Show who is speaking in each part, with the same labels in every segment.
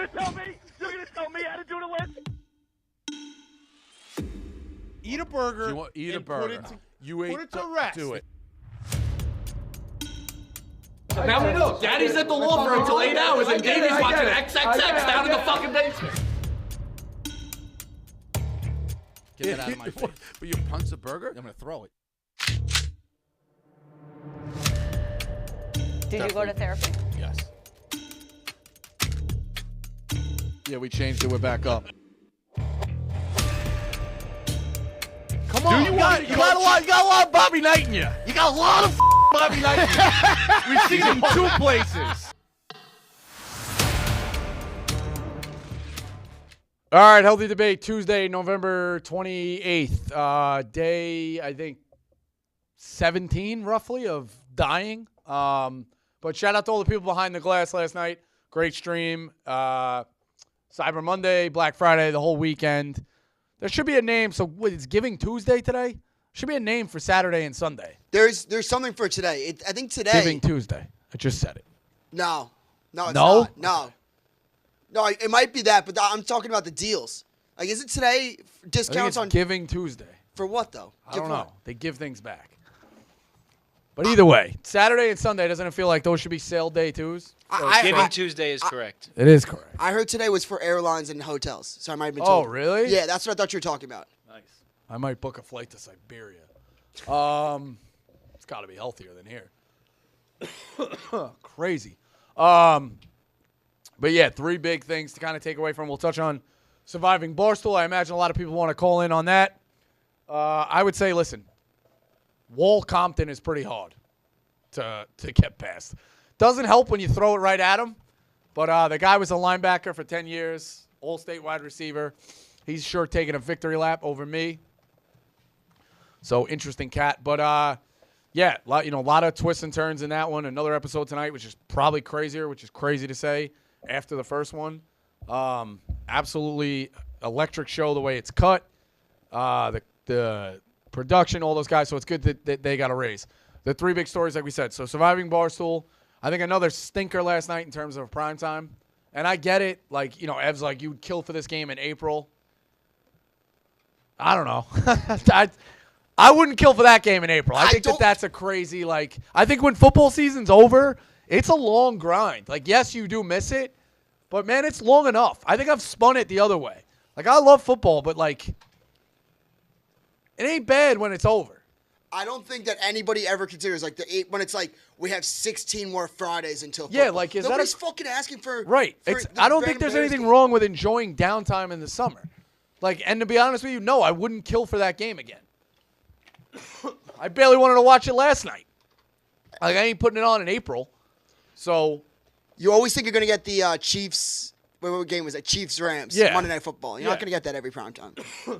Speaker 1: gonna tell me? You're gonna tell me how to do the list?
Speaker 2: Eat a burger.
Speaker 3: Eat a
Speaker 2: and
Speaker 3: burger.
Speaker 2: Put
Speaker 3: Put
Speaker 2: it to rest.
Speaker 3: Do it.
Speaker 4: Now we know. Daddy's at the law firm until 8 hours, and Davey's watching XXX down in the fucking basement.
Speaker 5: Get that out of my face.
Speaker 3: But you punch the burger?
Speaker 5: I'm gonna throw it.
Speaker 6: Did you go to therapy?
Speaker 5: Yes.
Speaker 3: Yeah, we changed it. We're back up. Come on.
Speaker 5: You got a lot of Bobby Knight in you. You got a lot of Bobby Knight in you. We've seen him 2 places.
Speaker 3: All right, Healthy Debate, Tuesday, November 28th. Day, I think, 17, roughly, of dying. But shout out to all the people behind the glass last night. Great stream. Cyber Monday, Black Friday, the whole weekend. There should be a name. So it's Giving Tuesday today? Should be a name for Saturday and Sunday.
Speaker 7: There's something for today. I think today.
Speaker 3: Giving Tuesday. I just said it.
Speaker 7: No, it's
Speaker 3: No?
Speaker 7: not. No, it might be that, but I'm talking about the deals. Like, is it today?
Speaker 3: I think
Speaker 7: Discounts
Speaker 3: it's
Speaker 7: on
Speaker 3: Giving Tuesday.
Speaker 7: for what though?
Speaker 3: I don't know. They give things back. But either way, Saturday and Sunday, doesn't it feel like those should be sale day twos?
Speaker 8: Giving Tuesday is correct.
Speaker 3: It is correct.
Speaker 7: I heard today was for airlines and hotels, so I might have been told.
Speaker 3: Oh, really?
Speaker 7: Yeah, that's what I thought you were talking about.
Speaker 3: Nice. I might book a flight to Siberia. It's got to be healthier than here. Crazy. But yeah, 3 big things to kind of take away from. We'll touch on surviving Barstool. I imagine a lot of people want to call in on that. I would say, listen, Wall Compton is pretty hard to get past. Doesn't help when you throw it right at him, but the guy was a linebacker for 10 years, all-state wide receiver. He's sure taking a victory lap over me. So, interesting cat. But, yeah, a lot of twists and turns in that one. Another episode tonight, which is probably crazier, which is crazy to say after the first one. Absolutely electric show the way it's cut. The production, all those guys. So, it's good that they got a raise. The 3 big stories, like we said. So, surviving Barstool. I think another stinker last night in terms of prime time. And I get it. Like, Ev's like, you would kill for this game in April. I don't know. I wouldn't kill for that game in April. I think that's a crazy, I think when football season's over, it's a long grind. Like, yes, you do miss it, but, man, it's long enough. I think I've spun it the other way. Like, I love football, but, it ain't bad when it's over.
Speaker 7: I don't think that anybody ever considers when it's we have 16 more Fridays until football.
Speaker 3: Yeah, is
Speaker 7: nobody's
Speaker 3: that
Speaker 7: fucking asking for
Speaker 3: right? I don't think there's anything wrong with enjoying downtime in the summer. And to be honest with you, no, I wouldn't kill for that game again. I barely wanted to watch it last night. I ain't putting it on in April. So
Speaker 7: you always think you're gonna get the Chiefs. What game was that? Chiefs Rams.
Speaker 3: Yeah.
Speaker 7: Monday Night Football. You're not gonna get that every prime time.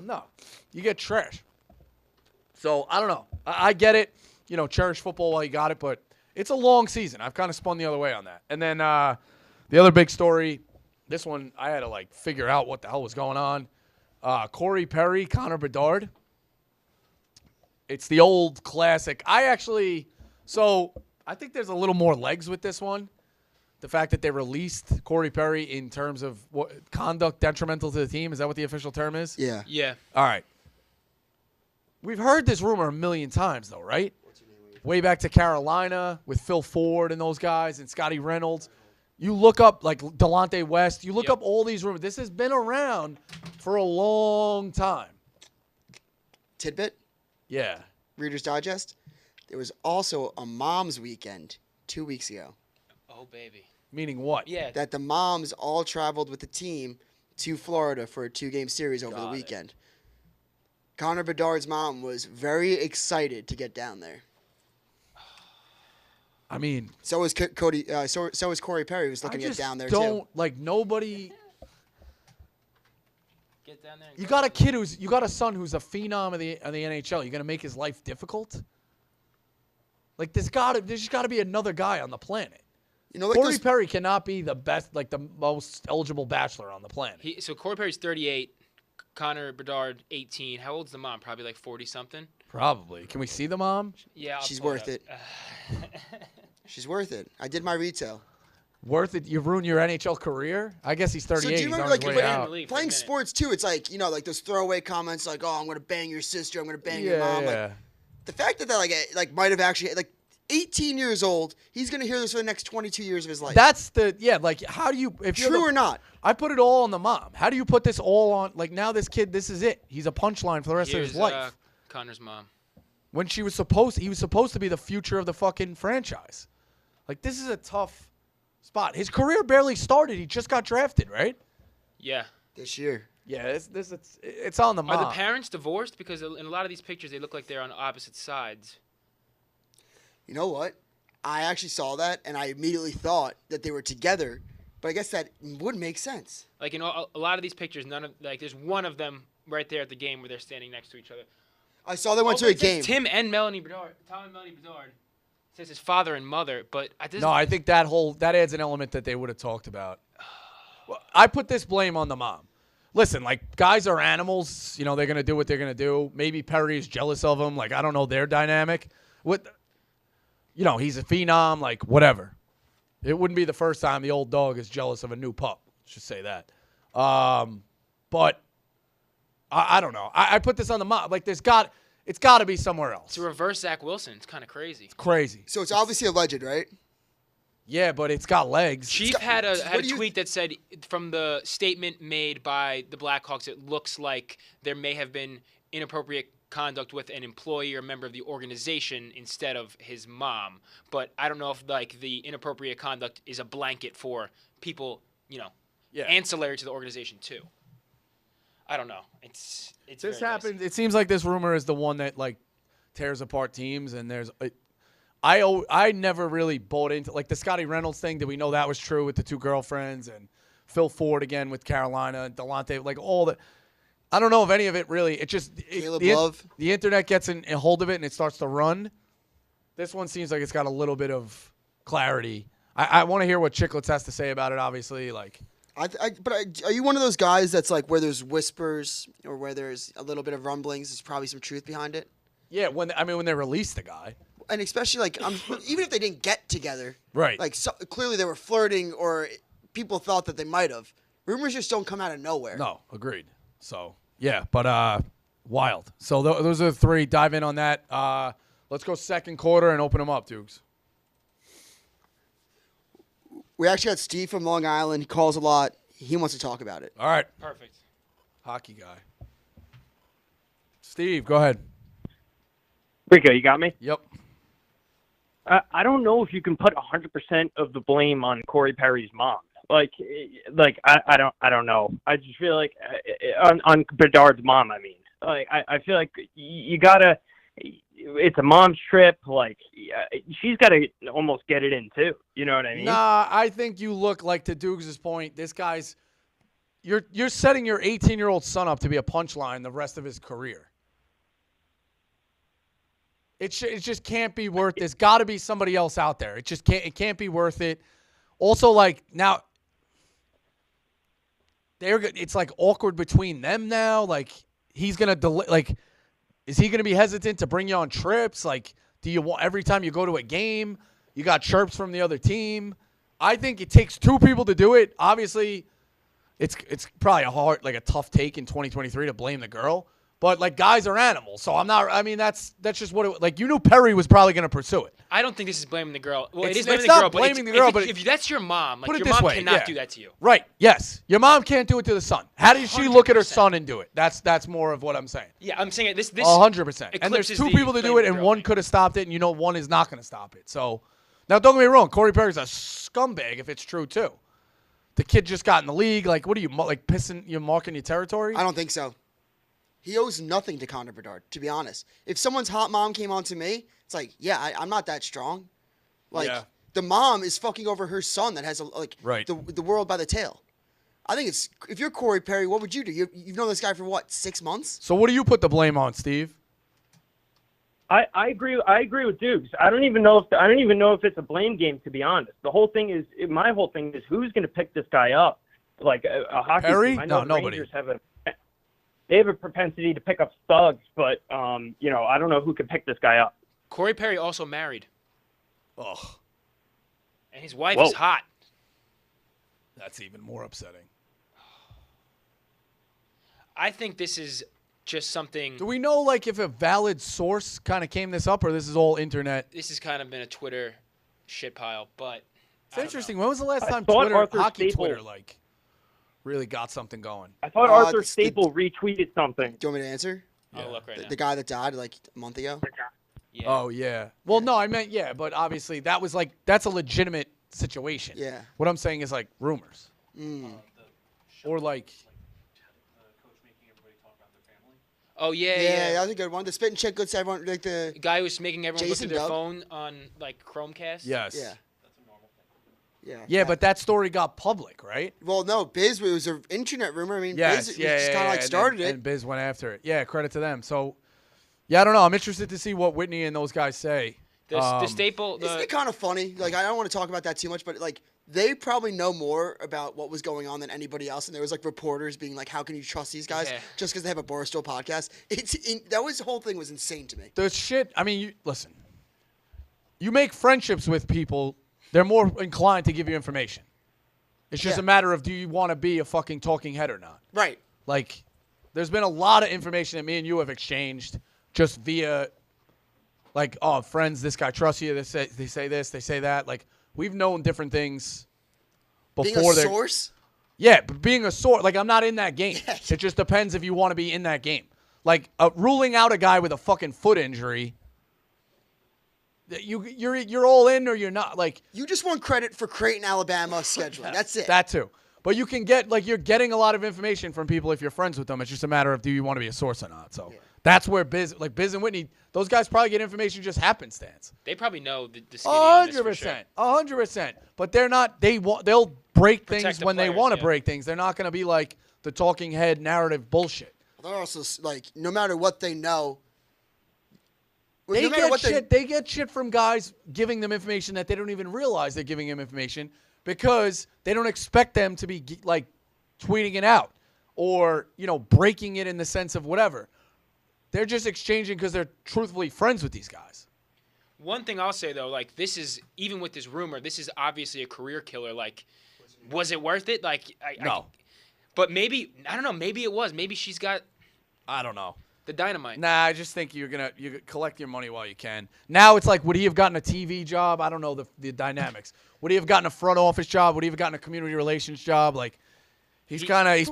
Speaker 3: No, you get trash. So, I don't know. I get it. Cherish football while you got it, but it's a long season. I've kind of spun the other way on that. And then the other big story, this one I had to, figure out what the hell was going on. Corey Perry, Connor Bedard. It's the old classic. I think there's a little more legs with this one. The fact that they released Corey Perry in terms of what conduct detrimental to the team. Is that what the official term is?
Speaker 7: Yeah.
Speaker 8: Yeah.
Speaker 3: All right. We've heard this rumor a million times, though, right? Way back to Carolina with Phil Ford and those guys and Scotty Reynolds. You look up, Delonte West. You look up all these rumors. This has been around for a long time.
Speaker 7: Tidbit?
Speaker 3: Yeah.
Speaker 7: Reader's Digest. There was also a mom's weekend 2 weeks ago.
Speaker 8: Oh, baby.
Speaker 3: Meaning what?
Speaker 8: Yeah.
Speaker 7: That the moms all traveled with the team to Florida for a 2-game series over the weekend. Connor Bedard's mom was very excited to get down there.
Speaker 3: I mean,
Speaker 7: so was Cody. So was Corey Perry, who's looking to get down there too.
Speaker 3: Nobody.
Speaker 8: Get down there.
Speaker 3: You got a son who's a phenom of the NHL. You're gonna make his life difficult. There's just gotta be another guy on the planet. Corey Perry cannot be the best, the most eligible bachelor on the planet.
Speaker 8: So Corey Perry's 38. Connor Bedard, 18. How old's the mom? Probably 40-something.
Speaker 3: Probably. Can we see the mom?
Speaker 8: Yeah,
Speaker 7: she's worth it. She's worth it. I did my retail.
Speaker 3: Worth it? You ruin your NHL career? I guess he's 38.
Speaker 7: So do you
Speaker 3: He's
Speaker 7: remember,
Speaker 3: on his
Speaker 7: like,
Speaker 3: way
Speaker 8: in
Speaker 3: out.
Speaker 8: the league for a
Speaker 7: playing
Speaker 8: minute.
Speaker 7: sports too? It's like like those throwaway comments, like, "Oh, I'm gonna bang your sister. I'm gonna bang your mom."
Speaker 3: Yeah.
Speaker 7: Like, the fact that like might have actually 18 years old, he's gonna hear this for the next 22 years of his life.
Speaker 3: That's like how do you if you're
Speaker 7: True or not?
Speaker 3: I put it all on the mom. How do you put this all on? Like now, this kid, this is it. He's a punchline for the rest of his life.
Speaker 8: Connor's mom.
Speaker 3: When he was supposed to be the future of the fucking franchise. Like this is a tough spot. His career barely started. He just got drafted, right?
Speaker 8: Yeah.
Speaker 7: This year.
Speaker 3: Yeah, it's on the mom.
Speaker 8: Are the parents divorced? Because in a lot of these pictures, they look like they're on opposite sides.
Speaker 7: You know what? I actually saw that, and I immediately thought that they were together. But I guess that would make sense.
Speaker 8: Like in a lot of these pictures, there's one of them right there at the game where they're standing next to each other.
Speaker 7: I saw they went to a
Speaker 8: It says
Speaker 7: game.
Speaker 8: Tim and Melanie Bedard. Tom and Melanie Bedard. It says his father and mother, but
Speaker 3: No, I think that adds an element that they would have talked about. Well, I put this blame on the mom. Listen, like guys are animals. They're gonna do what they're gonna do. Maybe Perry is jealous of him. Like I don't know their dynamic. He's a phenom. Like whatever. It wouldn't be the first time the old dog is jealous of a new pup. Let's just say that. But I don't know. I put this on the mom. Like it's got to be somewhere else.
Speaker 8: To reverse Zach Wilson, it's kind of crazy.
Speaker 3: Crazy.
Speaker 7: So it's obviously alleged, right?
Speaker 3: Yeah, but it's got legs.
Speaker 8: Chief had a tweet that said, from the statement made by the Blackhawks, it looks like there may have been inappropriate conduct with an employee or member of the organization instead of his mom. But I don't know if the inappropriate conduct is a blanket for people, ancillary to the organization too. I don't know. It's
Speaker 3: This
Speaker 8: very
Speaker 3: happens.
Speaker 8: dicey.
Speaker 3: It seems like this rumor is the one that tears apart teams, and I never really bought into the Scotty Reynolds thing. Did we know that was true with the two girlfriends and Phil Ford again with Carolina and Delonte? All that. I don't know if any of it really. It just
Speaker 7: Caleb Love.
Speaker 3: The internet gets in a hold of it and it starts to run. This one seems like it's got a little bit of clarity. I want to hear what Chicklets has to say about it. Obviously,
Speaker 7: Are you one of those guys that's where there's whispers or where there's a little bit of rumblings, there's probably some truth behind it?
Speaker 3: Yeah, when they release the guy.
Speaker 7: And especially even if they didn't get together,
Speaker 3: Right.
Speaker 7: Clearly they were flirting or people thought that they might have. Rumors just don't come out of nowhere.
Speaker 3: No, agreed. So yeah, but wild. So those are the three. Dive in on that. Let's go second quarter and open them up, Dukes.
Speaker 7: We actually got Steve from Long Island. He calls a lot. He wants to talk about it.
Speaker 3: All right,
Speaker 8: Perfect.
Speaker 3: hockey guy. Steve, go ahead.
Speaker 6: Rico, you got me?
Speaker 3: Yep.
Speaker 6: I don't know if you can put 100% of the blame on Corey Perry's mom. I don't know. I just feel like on Bedard's mom. I mean, I feel like you gotta. It's a mom's trip. She's got to almost get it in too. You know what I mean?
Speaker 3: Nah, I think you look to Dukes' point. This guy's. You're setting your 18-year-old son up to be a punchline the rest of his career. It just can't be worth. There's got to be somebody else out there. It just can't. It can't be worth it. Also, now, it's awkward between them now. He's gonna delay. Is he gonna be hesitant to bring you on trips? Do you want every time you go to a game, you got chirps from the other team? I think it takes two people to do it. Obviously, it's probably a tough take in 2023 to blame the girl. But guys are animals, so I'm not. I mean, that's just what it. You knew Perry was probably going to pursue it.
Speaker 8: I don't think this is blaming the girl. Well,
Speaker 3: It's
Speaker 8: it is blaming
Speaker 3: not
Speaker 8: the girl,
Speaker 3: blaming the girl, but
Speaker 8: if that's your mom,
Speaker 3: put it
Speaker 8: your
Speaker 3: this
Speaker 8: mom
Speaker 3: way,
Speaker 8: cannot
Speaker 3: yeah.
Speaker 8: do that to you.
Speaker 3: Right? Yes, your mom can't do it to the son. How did she look at her
Speaker 8: 100%.
Speaker 3: son and do it? That's more of what I'm saying.
Speaker 8: Yeah, I'm saying this.
Speaker 3: 100%. And there's
Speaker 8: eclipses
Speaker 3: two
Speaker 8: the
Speaker 3: people to do
Speaker 8: blaming
Speaker 3: it,
Speaker 8: the
Speaker 3: and
Speaker 8: girl
Speaker 3: one
Speaker 8: thing.
Speaker 3: could have stopped it, and one is not going to stop it. So now, don't get me wrong, Corey Perry's a scumbag if it's true too. The kid just got in the league. What are you pissing? You're marking your territory?
Speaker 7: I don't think so. He owes nothing to Connor Bedard, to be honest. If someone's hot mom came on to me, it's I'm not that strong.
Speaker 3: Yeah.
Speaker 7: The mom is fucking over her son that has
Speaker 3: Right.
Speaker 7: the world by the tail. I think if you're Corey Perry, what would you do? You've known this guy for 6 months?
Speaker 3: So what do you put the blame on, Steve?
Speaker 6: I agree. I agree with Dukes. I don't even know if it's a blame game, to be honest. My whole thing is who's going to pick this guy up? A hockey
Speaker 3: Perry?
Speaker 6: team. I know
Speaker 3: No,
Speaker 6: the
Speaker 3: nobody.
Speaker 6: Rangers they have a propensity to pick up thugs, but I don't know who could pick this guy up.
Speaker 8: Corey Perry also married,
Speaker 3: Ugh.
Speaker 8: and his wife
Speaker 6: Whoa.
Speaker 8: is hot.
Speaker 3: That's even more upsetting.
Speaker 8: I think this is just something.
Speaker 3: Do we know, like, if a valid source kind of came this up, or this is all internet?
Speaker 8: This has kind of been a Twitter shit pile, but
Speaker 3: It's interesting. When was the last time
Speaker 6: thought
Speaker 3: Twitter,
Speaker 6: Arthur
Speaker 3: hockey
Speaker 6: Staple-
Speaker 3: Twitter, like, really got something going?
Speaker 6: I thought Arthur
Speaker 7: it's
Speaker 6: Staple retweeted something.
Speaker 7: Do you want me to answer?
Speaker 8: I'll look right now.
Speaker 7: The guy that died like a month ago.
Speaker 8: Yeah.
Speaker 3: Oh, yeah. Well, no, I meant, yeah, but obviously that was like, that's a legitimate situation.
Speaker 7: Yeah.
Speaker 3: What I'm saying is, like, rumors. Or, like,
Speaker 8: Oh yeah,
Speaker 7: Yeah, that was a good one. The spit and check goods to everyone, like the
Speaker 8: The guy who's making everyone
Speaker 7: Jason
Speaker 8: look at their
Speaker 7: Dub?
Speaker 8: phone on like Chromecast.
Speaker 3: yes.
Speaker 7: yeah. Yeah.
Speaker 3: Yeah, but that story got public, right?
Speaker 7: Well, no, Biz it was an internet rumor. I mean,
Speaker 3: Yes,
Speaker 7: Biz
Speaker 3: yeah,
Speaker 7: just
Speaker 3: yeah,
Speaker 7: kind of
Speaker 3: yeah,
Speaker 7: like
Speaker 3: and
Speaker 7: started
Speaker 3: then-
Speaker 7: it.
Speaker 3: And Biz went after it. Yeah, credit to them. So, yeah, I don't know. I'm interested to see what Whitney and those guys say.
Speaker 8: The staple.
Speaker 7: Isn't it kind of funny? Like, I don't want to talk about that too much, but like, they probably know more about what was going on than anybody else. And there was like reporters being like, "How can you trust these guys?"
Speaker 8: Yeah.
Speaker 7: Just because they have a Barstool podcast. The whole thing was insane to me.
Speaker 3: The shit, I mean, listen. You make friendships with people, they're more inclined to give you information. It's just
Speaker 7: Yeah.
Speaker 3: a matter of, do you want to be a fucking talking head or not?
Speaker 7: Right.
Speaker 3: Like, there's been a lot of information that me and you have exchanged just via, like, oh, friends, this guy trusts you, they say this, they say that. Like, we've known different things before.
Speaker 7: Being a
Speaker 3: they're-
Speaker 7: source.
Speaker 3: Yeah, but being a source, like, I'm not in that game. It just depends if you want to be in that game. Like, ruling out a guy with a fucking foot injury, you're all in or you're not. Like,
Speaker 7: You just want credit for Creighton, Alabama scheduling. That's it.
Speaker 3: that too. But you can get, like, you're getting a lot of information from people if you're friends with them. It's just a matter of, do you want to be a source or not? So that's where Biz and Whitney, those guys probably get information just happenstance.
Speaker 8: They probably know the skinny on this for sure.
Speaker 3: 100%. But they're not. They'll break
Speaker 8: Protect
Speaker 3: things
Speaker 8: the
Speaker 3: when they
Speaker 8: players,
Speaker 3: want to
Speaker 8: yeah.
Speaker 3: break things. They're not going to be like the talking head narrative bullshit.
Speaker 7: They're also like, no matter what they know,
Speaker 3: They
Speaker 7: no matter
Speaker 3: get
Speaker 7: what
Speaker 3: shit. They get shit from guys giving them information that they don't even realize they're giving them information because they don't expect them to be like tweeting it out or breaking it in the sense of whatever. They're just exchanging because they're truthfully friends with these guys.
Speaker 8: One thing I'll say though, like this is even with this rumor, this is obviously a career killer. Like, was it worth it? Like,
Speaker 3: No.
Speaker 8: But maybe I don't know. Maybe it was. Maybe she's got
Speaker 3: I don't know.
Speaker 8: the dynamite.
Speaker 3: Nah, I just think you collect your money while you can. Now it's like, would he have gotten a TV job? I don't know the dynamics. Would he have gotten a front office job? Would he have gotten a community relations job? Like, he's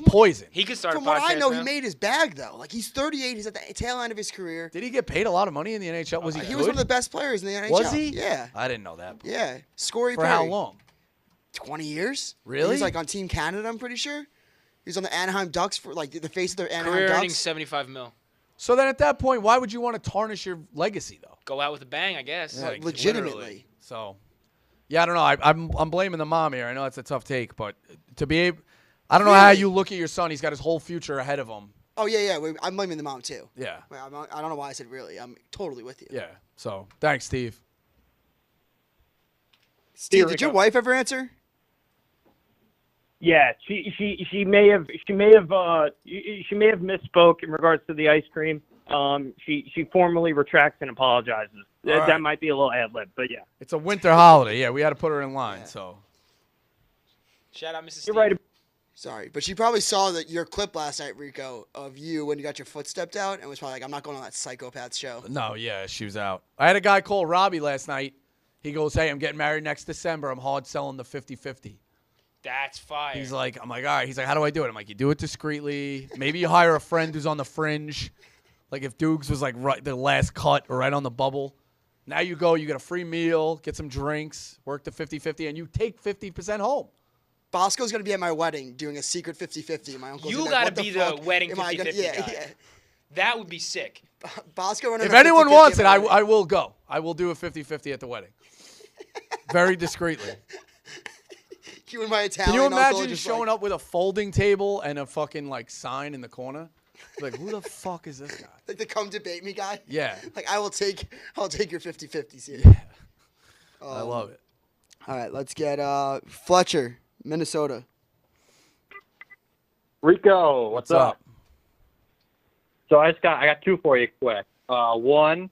Speaker 3: poison.
Speaker 8: He could start.
Speaker 7: From
Speaker 8: a
Speaker 7: what I
Speaker 8: podcast
Speaker 7: know,
Speaker 8: now.
Speaker 7: he made his bag though. Like he's 38. He's at the tail end of his career.
Speaker 3: Did he get paid a lot of money in the NHL? Was he?
Speaker 7: He
Speaker 3: good?
Speaker 7: was one of the best players in the NHL.
Speaker 3: Was he?
Speaker 7: Yeah.
Speaker 3: I didn't know that.
Speaker 7: Yeah. Scory
Speaker 3: For how long?
Speaker 7: 20 years.
Speaker 3: Really?
Speaker 7: He was like on Team Canada, I'm pretty sure. He was on the Anaheim Ducks for like the face of their Anaheim
Speaker 8: Career
Speaker 7: Ducks.
Speaker 8: earnings $75 million.
Speaker 3: So then at that point, why would you want to tarnish your legacy though?
Speaker 8: Go out with a bang, I guess.
Speaker 3: Yeah.
Speaker 7: Like, legitimately.
Speaker 3: Literally. So, yeah, I don't know. I'm blaming the mom here. I know it's a tough take, but to be able, I don't know how you look at your son. He's got his whole future ahead of him.
Speaker 7: Oh yeah. I'm blaming the mom too.
Speaker 3: Yeah.
Speaker 7: I don't know why I said really. I'm totally with you.
Speaker 3: Yeah. So thanks, Steve.
Speaker 7: Steve, did your wife ever answer?
Speaker 6: Yeah, she may have misspoke in regards to the ice cream. She formally retracts and apologizes.
Speaker 3: All
Speaker 6: That
Speaker 3: right.
Speaker 6: might be a little ad lib, but yeah.
Speaker 3: It's a winter holiday. Yeah, we had to put her in line. So
Speaker 8: Shout out, Mrs.
Speaker 6: You're
Speaker 8: Steve.
Speaker 6: right.
Speaker 7: Sorry, but she probably saw your clip last night, Rico, of you when you got your foot stepped out, and was probably like, "I'm not going on that psychopath show."
Speaker 3: no, yeah, she was out. I had a guy call Robbie last night. He goes, "Hey, I'm getting married next December. I'm hard selling the 50-50."
Speaker 8: That's fire.
Speaker 3: He's like, I'm like, all right. He's like, how do I do it? I'm like, you do it discreetly. Maybe you hire a friend who's on the fringe. Like if Dukes was like right the last cut or right on the bubble. Now you go, you get a free meal, get some drinks, work the 50-50, and you take 50% home.
Speaker 7: Bosco's gonna be at my wedding doing a secret 50-50. My uncle's
Speaker 8: You
Speaker 7: like,
Speaker 8: gotta
Speaker 7: "What
Speaker 8: be the
Speaker 7: fuck
Speaker 8: wedding
Speaker 7: am I gonna-"
Speaker 8: 50-50
Speaker 7: Yeah,
Speaker 8: guy.
Speaker 7: yeah.
Speaker 8: That would be sick.
Speaker 7: Bosco running.
Speaker 3: If
Speaker 7: a
Speaker 3: anyone
Speaker 7: 50-50
Speaker 3: wants
Speaker 7: at
Speaker 3: it,
Speaker 7: my wedding.
Speaker 3: I will go. I will do a 50-50 at the wedding. Very discreetly.
Speaker 7: You and my Italian
Speaker 3: Can you
Speaker 7: uncle
Speaker 3: imagine
Speaker 7: just
Speaker 3: showing up with a folding table and a fucking like sign in the corner? Like, who the fuck is this guy?
Speaker 7: like the come debate me guy?
Speaker 3: Yeah.
Speaker 7: Like I'll take your 50-50s here.
Speaker 3: I love it.
Speaker 7: All right, let's get Fletcher, Minnesota.
Speaker 9: Rico, what's up?
Speaker 3: up?
Speaker 9: So I got two for you quick. One,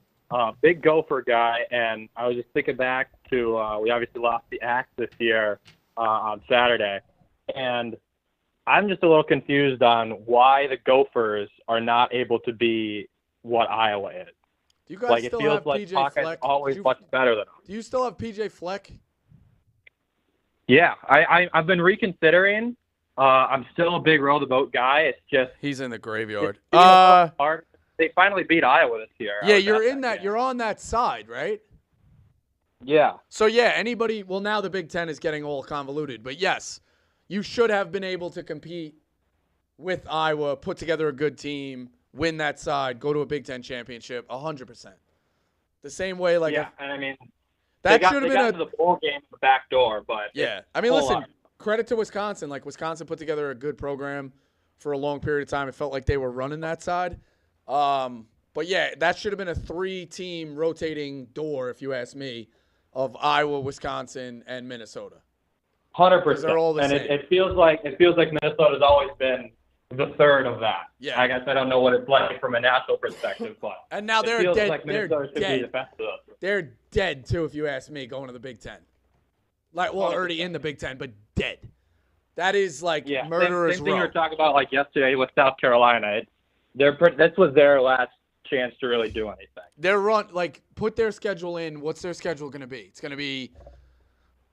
Speaker 9: big Gopher guy, and I was just thinking back to we obviously lost the Axe this year on Saturday. And I'm just a little confused on why the Gophers are not able to be what Iowa is.
Speaker 3: Do you guys
Speaker 9: Like, it
Speaker 3: still
Speaker 9: feels
Speaker 3: have
Speaker 9: like
Speaker 3: PJ
Speaker 9: Hawkeye's
Speaker 3: Fleck?
Speaker 9: always much better than them.
Speaker 3: Do you still have PJ Fleck?
Speaker 9: Yeah, I've been reconsidering. I'm still a big row the boat guy. It's just
Speaker 3: He's in the graveyard.
Speaker 9: they finally beat Iowa this year.
Speaker 3: Yeah, you're in that. You're on that side, right?
Speaker 9: Yeah.
Speaker 3: So yeah, anybody. Well, now the Big Ten is getting all convoluted, but yes, you should have been able to compete with Iowa, put together a good team, win that side, go to a Big Ten championship, 100%. The same way, like
Speaker 9: yeah, and I mean,
Speaker 3: that should have been
Speaker 9: to the bowl game at the back door, but
Speaker 3: yeah. I mean, listen, credit to Wisconsin. Like Wisconsin put together a good program for a long period of time. It felt like they were running that side. But yeah, that should have been a 3-team rotating door, if you ask me, of Iowa, Wisconsin, and Minnesota.
Speaker 9: 100%.
Speaker 3: They're all the
Speaker 9: and
Speaker 3: same.
Speaker 9: it feels like Minnesota's always been the third of that.
Speaker 3: Yeah.
Speaker 9: I guess I don't know what it's like from a national perspective, but
Speaker 3: And now they're
Speaker 9: it feels
Speaker 3: dead.
Speaker 9: like
Speaker 3: They're
Speaker 9: Minnesota should be
Speaker 3: dead.
Speaker 9: the best of those.
Speaker 3: They're dead too, if you ask me, going to the Big Ten. Like, well, already in the Big Ten, but dead. That is like murderer's
Speaker 9: same thing we
Speaker 3: row.
Speaker 9: were talking about like yesterday with South Carolina. This was their last chance to really do anything.
Speaker 3: Their put their schedule in. What's their schedule going to be? It's going to be,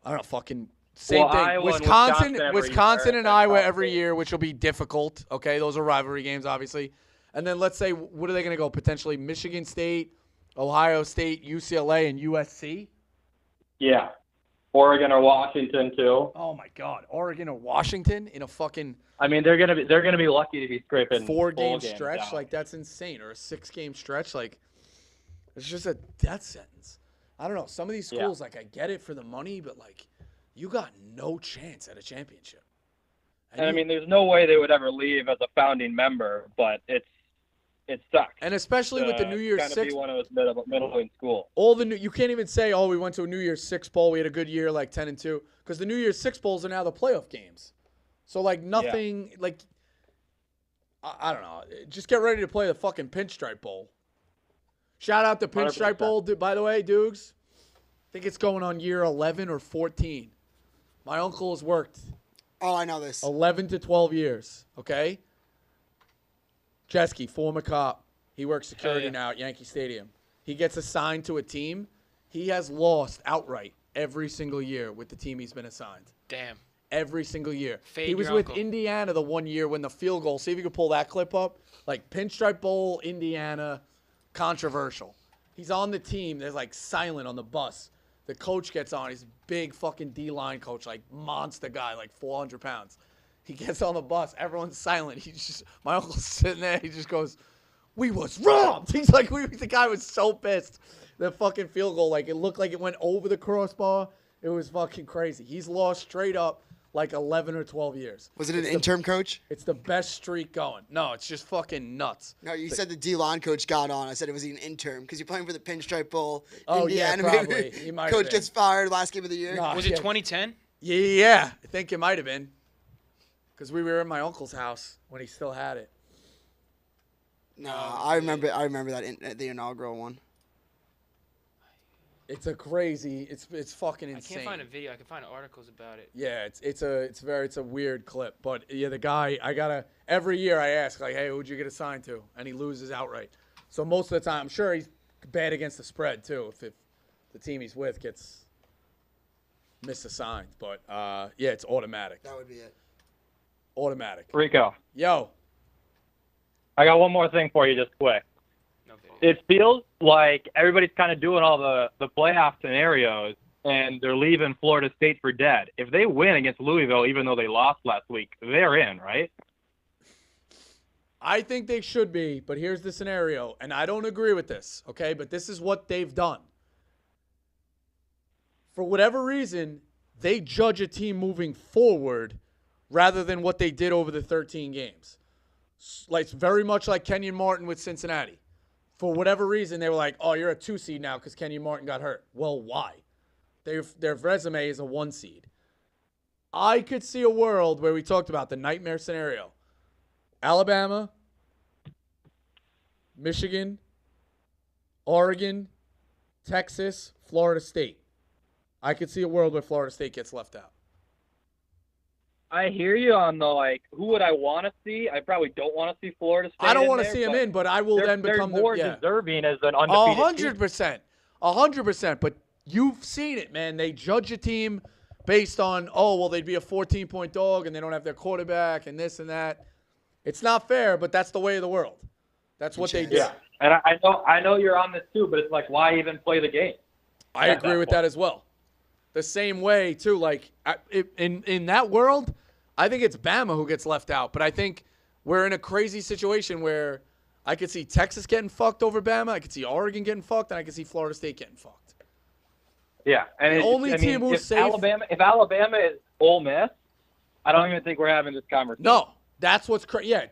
Speaker 3: I don't know, fucking same thing.
Speaker 9: Iowa and
Speaker 3: Wisconsin
Speaker 9: Wisconsin
Speaker 3: and Iowa every year, which will be difficult. Okay, those are rivalry games, obviously. And then let's say, what are they going to go? Potentially Michigan State, Ohio State, UCLA, and USC?
Speaker 9: Yeah. Oregon or Washington too.
Speaker 3: Oh my God, Oregon or Washington in a fucking
Speaker 9: I mean, they're gonna be lucky to be scraping
Speaker 3: 4-game
Speaker 9: bowl games
Speaker 3: stretch.
Speaker 9: down.
Speaker 3: Like, that's insane. Or a 6-game stretch. Like, it's just a death sentence. I don't know. Some of these schools, like, I get it for the money, but like, you got no chance at a championship.
Speaker 9: And I mean, there's no way they would ever leave as a founding member, but it sucks.
Speaker 3: And especially with the New Year's
Speaker 9: kind of
Speaker 3: Six,
Speaker 9: be one of those middling schools.
Speaker 3: you can't even say, oh, we went to a New Year's Six bowl, we had a good year, like 10-2, because the New Year's Six bowls are now the playoff games. So like nothing, like I don't know, just get ready to play the fucking Pinstripe Bowl. Shout out to Pinstripe
Speaker 9: 100%.
Speaker 3: Bowl, by the way, Dukes. I think it's going on year 11 or 14. My uncle has worked
Speaker 7: Oh, I know this.
Speaker 3: 11 to 12 years, okay? Chesky, former cop. He works security now at Yankee Stadium. He gets assigned to a team. He has lost outright every single year with the team he's been assigned.
Speaker 8: Damn.
Speaker 3: Every single year.
Speaker 8: Fade
Speaker 3: He was
Speaker 8: your
Speaker 3: with
Speaker 8: uncle.
Speaker 3: Indiana the one year when the field goal. See if you can pull that clip up. Like Pinstripe Bowl, Indiana, controversial. He's on the team. There's like silent on the bus. The coach gets on. He's a big fucking D-line coach, like monster guy, like 400 pounds. He gets on the bus. Everyone's silent. My uncle's sitting there. He just goes, "We was robbed." He's like, the guy was so pissed. The fucking field goal, like it looked like it went over the crossbar. It was fucking crazy. He's lost straight up like 11 or 12 years.
Speaker 7: Was it an interim coach?
Speaker 3: It's the best streak going. No, it's just fucking nuts.
Speaker 7: No, you said the D-line coach got on. I said it was an interim because you're playing for the Pinstripe Bowl.
Speaker 3: Oh,
Speaker 7: Indiana,
Speaker 3: yeah, probably. He might have
Speaker 7: coach
Speaker 3: been.
Speaker 7: gets fired last game of the year.
Speaker 3: No.
Speaker 8: Was it
Speaker 3: yeah.
Speaker 8: 2010?
Speaker 3: Yeah, I think it might have been. Because we were in my uncle's house when he still had it.
Speaker 7: No, I remember that the inaugural one.
Speaker 3: It's a crazy. It's fucking
Speaker 8: I
Speaker 3: insane.
Speaker 8: can't find a video. I can find articles about it.
Speaker 3: Yeah, it's a weird clip. But yeah, the guy, every year I ask, like, hey, who'd you get assigned to? And he loses outright. So most of the time, I'm sure he's bad against the spread too. If the team he's with gets misassigned. But yeah, it's automatic.
Speaker 7: That would be it.
Speaker 3: Automatic.
Speaker 9: Rico,
Speaker 3: Yo.
Speaker 9: I got one more thing for you just quick.
Speaker 8: No video.
Speaker 9: It feels like everybody's kind of doing all the playoff scenarios, and they're leaving Florida State for dead. If they win against Louisville, even though they lost last week, they're in, right?
Speaker 3: I think they should be, but here's the scenario, and I don't agree with this, okay? But this is what they've done. For whatever reason, they judge a team moving forward rather than what they did over the 13 games. Like, it's very much like Kenyon Martin with Cincinnati. For whatever reason, they were like, oh, you're a 2 seed now because Kenyon Martin got hurt. Well, why? Their resume is a 1 seed. I could see a world where we talked about the nightmare scenario. Alabama, Michigan, Oregon, Texas, Florida State. I could see a world where Florida State gets left out.
Speaker 9: I hear you on the, like, who would I want to see? I probably don't want to see Florida State.
Speaker 3: I don't
Speaker 9: want
Speaker 3: to see him in, but I will then become
Speaker 9: more deserving as an undefeated
Speaker 3: 100%. 100%. But you've seen it, man. They judge a team based on, they'd be a 14-point dog and they don't have their quarterback and this and that. It's not fair, but that's the way of the world. That's what they do.
Speaker 9: Yeah, and I know you're on this too, but it's like, why even play the game?
Speaker 3: I agree with that as well. The same way, too. Like, in that world, I think it's Bama who gets left out. But I think we're in a crazy situation where I could see Texas getting fucked over Bama. I could see Oregon getting fucked. And I could see Florida State getting fucked.
Speaker 9: Yeah. And
Speaker 3: the only team who's safe.
Speaker 9: If Alabama is Ole Miss, I don't even think we're having this conversation.
Speaker 3: No. That's what's crazy. Yeah,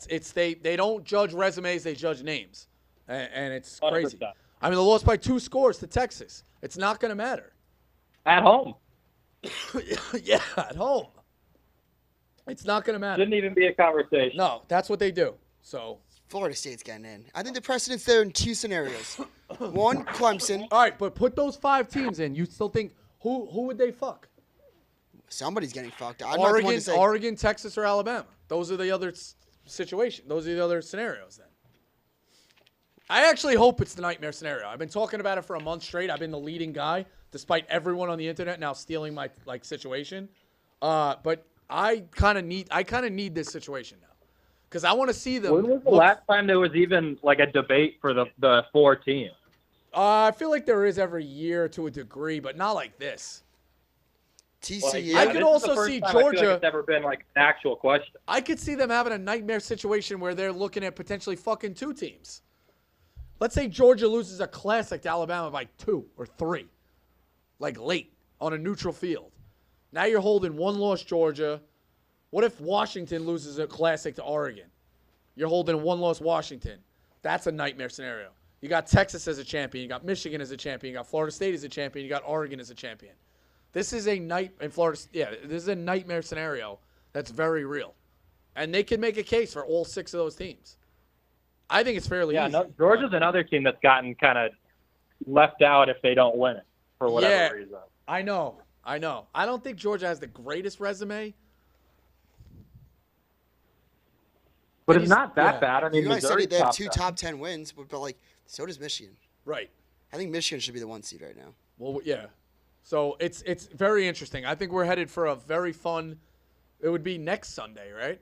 Speaker 3: they don't judge resumes. They judge names. And it's crazy.
Speaker 9: 100%.
Speaker 3: I mean, they lost by 2 scores to Texas. It's not going to matter.
Speaker 9: At home.
Speaker 3: Yeah, at home. It's not going to matter.
Speaker 9: Shouldn't even be a conversation.
Speaker 3: No, that's what they do. So
Speaker 7: Florida State's getting in. I think the precedent's there in 2 scenarios. One, Clemson.
Speaker 3: All right, but put those 5 teams in. You still think who would they fuck?
Speaker 7: Somebody's getting fucked. I'm not the one to say.
Speaker 3: Oregon, Texas, or Alabama. Those are the other situations. Those are the other scenarios then. I actually hope it's the nightmare scenario. I've been talking about it for a month straight. I've been the leading guy, despite everyone on the internet now stealing my situation. But I kind of need this situation now because I want to see them.
Speaker 9: When was the last time there was even like a debate for the 4 teams?
Speaker 3: I feel like there is every year to a degree, but not like this.
Speaker 7: TCU.
Speaker 3: I could also see
Speaker 9: Georgia. I feel like it's never been like an actual question.
Speaker 3: I could see them having a nightmare situation where they're looking at potentially fucking 2 teams. Let's say Georgia loses a classic to Alabama by 2 or 3, like late on a neutral field. Now you're holding 1-loss Georgia. What if Washington loses a classic to Oregon? You're holding 1-loss Washington. That's a nightmare scenario. You got Texas as a champion. You got Michigan as a champion. You got Florida State as a champion. You got Oregon as a champion. This is a this is a nightmare scenario that's very real. And they can make a case for all 6 of those teams. I think it's fairly easy.
Speaker 9: No, Georgia's another team that's gotten kind of left out if they don't win it for whatever reason.
Speaker 3: I know. I don't think Georgia has the greatest resume.
Speaker 9: But it's not that bad. I mean,
Speaker 7: you guys said
Speaker 9: Missouri's
Speaker 7: they have 2
Speaker 9: 10.
Speaker 7: top 10 wins, but like so does Michigan.
Speaker 3: Right.
Speaker 7: I think Michigan should be the 1 seed right now.
Speaker 3: Well, yeah. So it's very interesting. I think we're headed for a very fun. It would be next Sunday, right?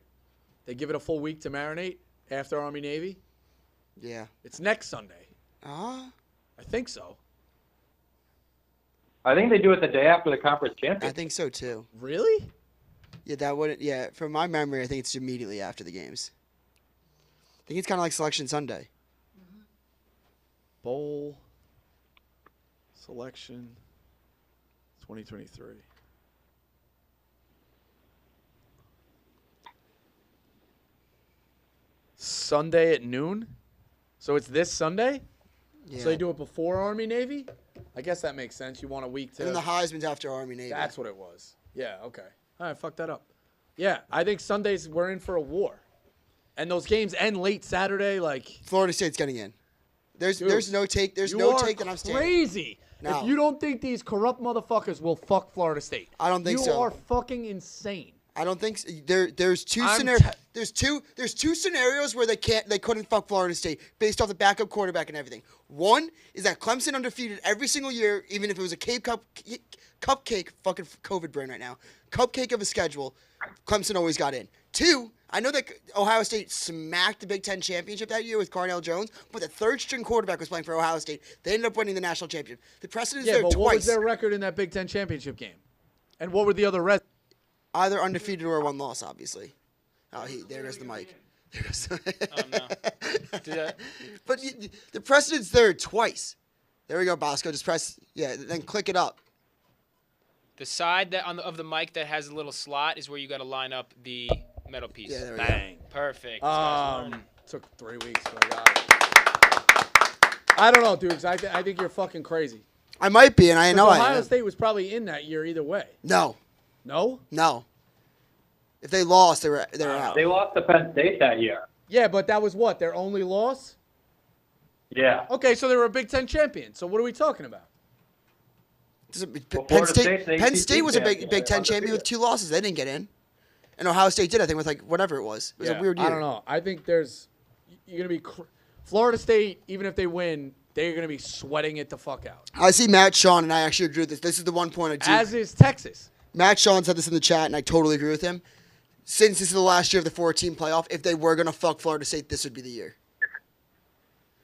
Speaker 3: They give it a full week to marinate after Army Navy.
Speaker 7: Yeah.
Speaker 3: It's next Sunday.
Speaker 7: I
Speaker 3: think so.
Speaker 9: I think they do it the day after the conference championship.
Speaker 7: I think so too.
Speaker 3: Really?
Speaker 7: Yeah, that wouldn't. Yeah, from my memory, I think it's immediately after the games. I think it's kind of like Selection Sunday.
Speaker 3: Bowl selection 2023. Sunday at noon? So it's this Sunday?
Speaker 7: Yeah.
Speaker 3: So they do it before Army Navy? I guess that makes sense. You want a week to.
Speaker 7: And then the Heisman's after Army Navy.
Speaker 3: That's what it was. Yeah, okay. All right, fuck that up. Yeah, I think Sundays we're in for a war. And those games end late Saturday, like
Speaker 7: Florida State's getting in. There's no take. There's
Speaker 3: you
Speaker 7: no
Speaker 3: are
Speaker 7: take that I'm standing.
Speaker 3: crazy.
Speaker 7: No.
Speaker 3: If you don't think these corrupt motherfuckers will fuck Florida State,
Speaker 7: I don't think
Speaker 3: you
Speaker 7: so.
Speaker 3: You are fucking insane.
Speaker 7: I don't think so. There's two scenarios. There's two scenarios where they couldn't fuck Florida State based off the backup quarterback and everything. One is that Clemson undefeated every single year, even if it was a cupcake, fucking COVID brain right now, cupcake of a schedule. Clemson always got in. Two, I know that Ohio State smacked the Big Ten championship that year with Carnell Jones, but the third-string quarterback was playing for Ohio State. They ended up winning the national championship. The precedent is there
Speaker 3: but
Speaker 7: twice.
Speaker 3: What was their record in that Big Ten championship game? And what were the other records?
Speaker 7: Either undefeated or 1 loss, obviously. Oh, there goes the mic. There goes But the precedent's there twice. There we go, Bosco. Just press, then click it up.
Speaker 8: The side of the mic that has a little slot is where you got to line up the metal piece.
Speaker 7: Yeah, there we
Speaker 3: Bang.
Speaker 8: Perfect.
Speaker 3: Took 3 weeks, but I got it. I don't know, dudes. I think you're fucking crazy.
Speaker 7: I might be, and I know I am.
Speaker 3: Ohio State was probably in that year either way.
Speaker 7: No.
Speaker 3: No?
Speaker 7: No. If they lost, they were out.
Speaker 9: They lost to Penn State that year.
Speaker 3: Yeah, but that was what? Their only loss?
Speaker 9: Yeah.
Speaker 3: Okay, so they were a Big Ten champion. So what are we talking about?
Speaker 7: Penn State was a Big Ten champion with 2 losses. They didn't get in. And Ohio State did, I think, with like whatever it was. It was a weird year.
Speaker 3: I don't know. I think you're going to be Florida State, even if they win, they're going to be sweating it the fuck out.
Speaker 7: I see Matt Sean, and I actually agree with this. This is the one point I do.
Speaker 3: As is Texas.
Speaker 7: Matt Sean said this in the chat, and I totally agree with him. Since this is the last year of the 4-team playoff, if they were going to fuck Florida State, this would be the year.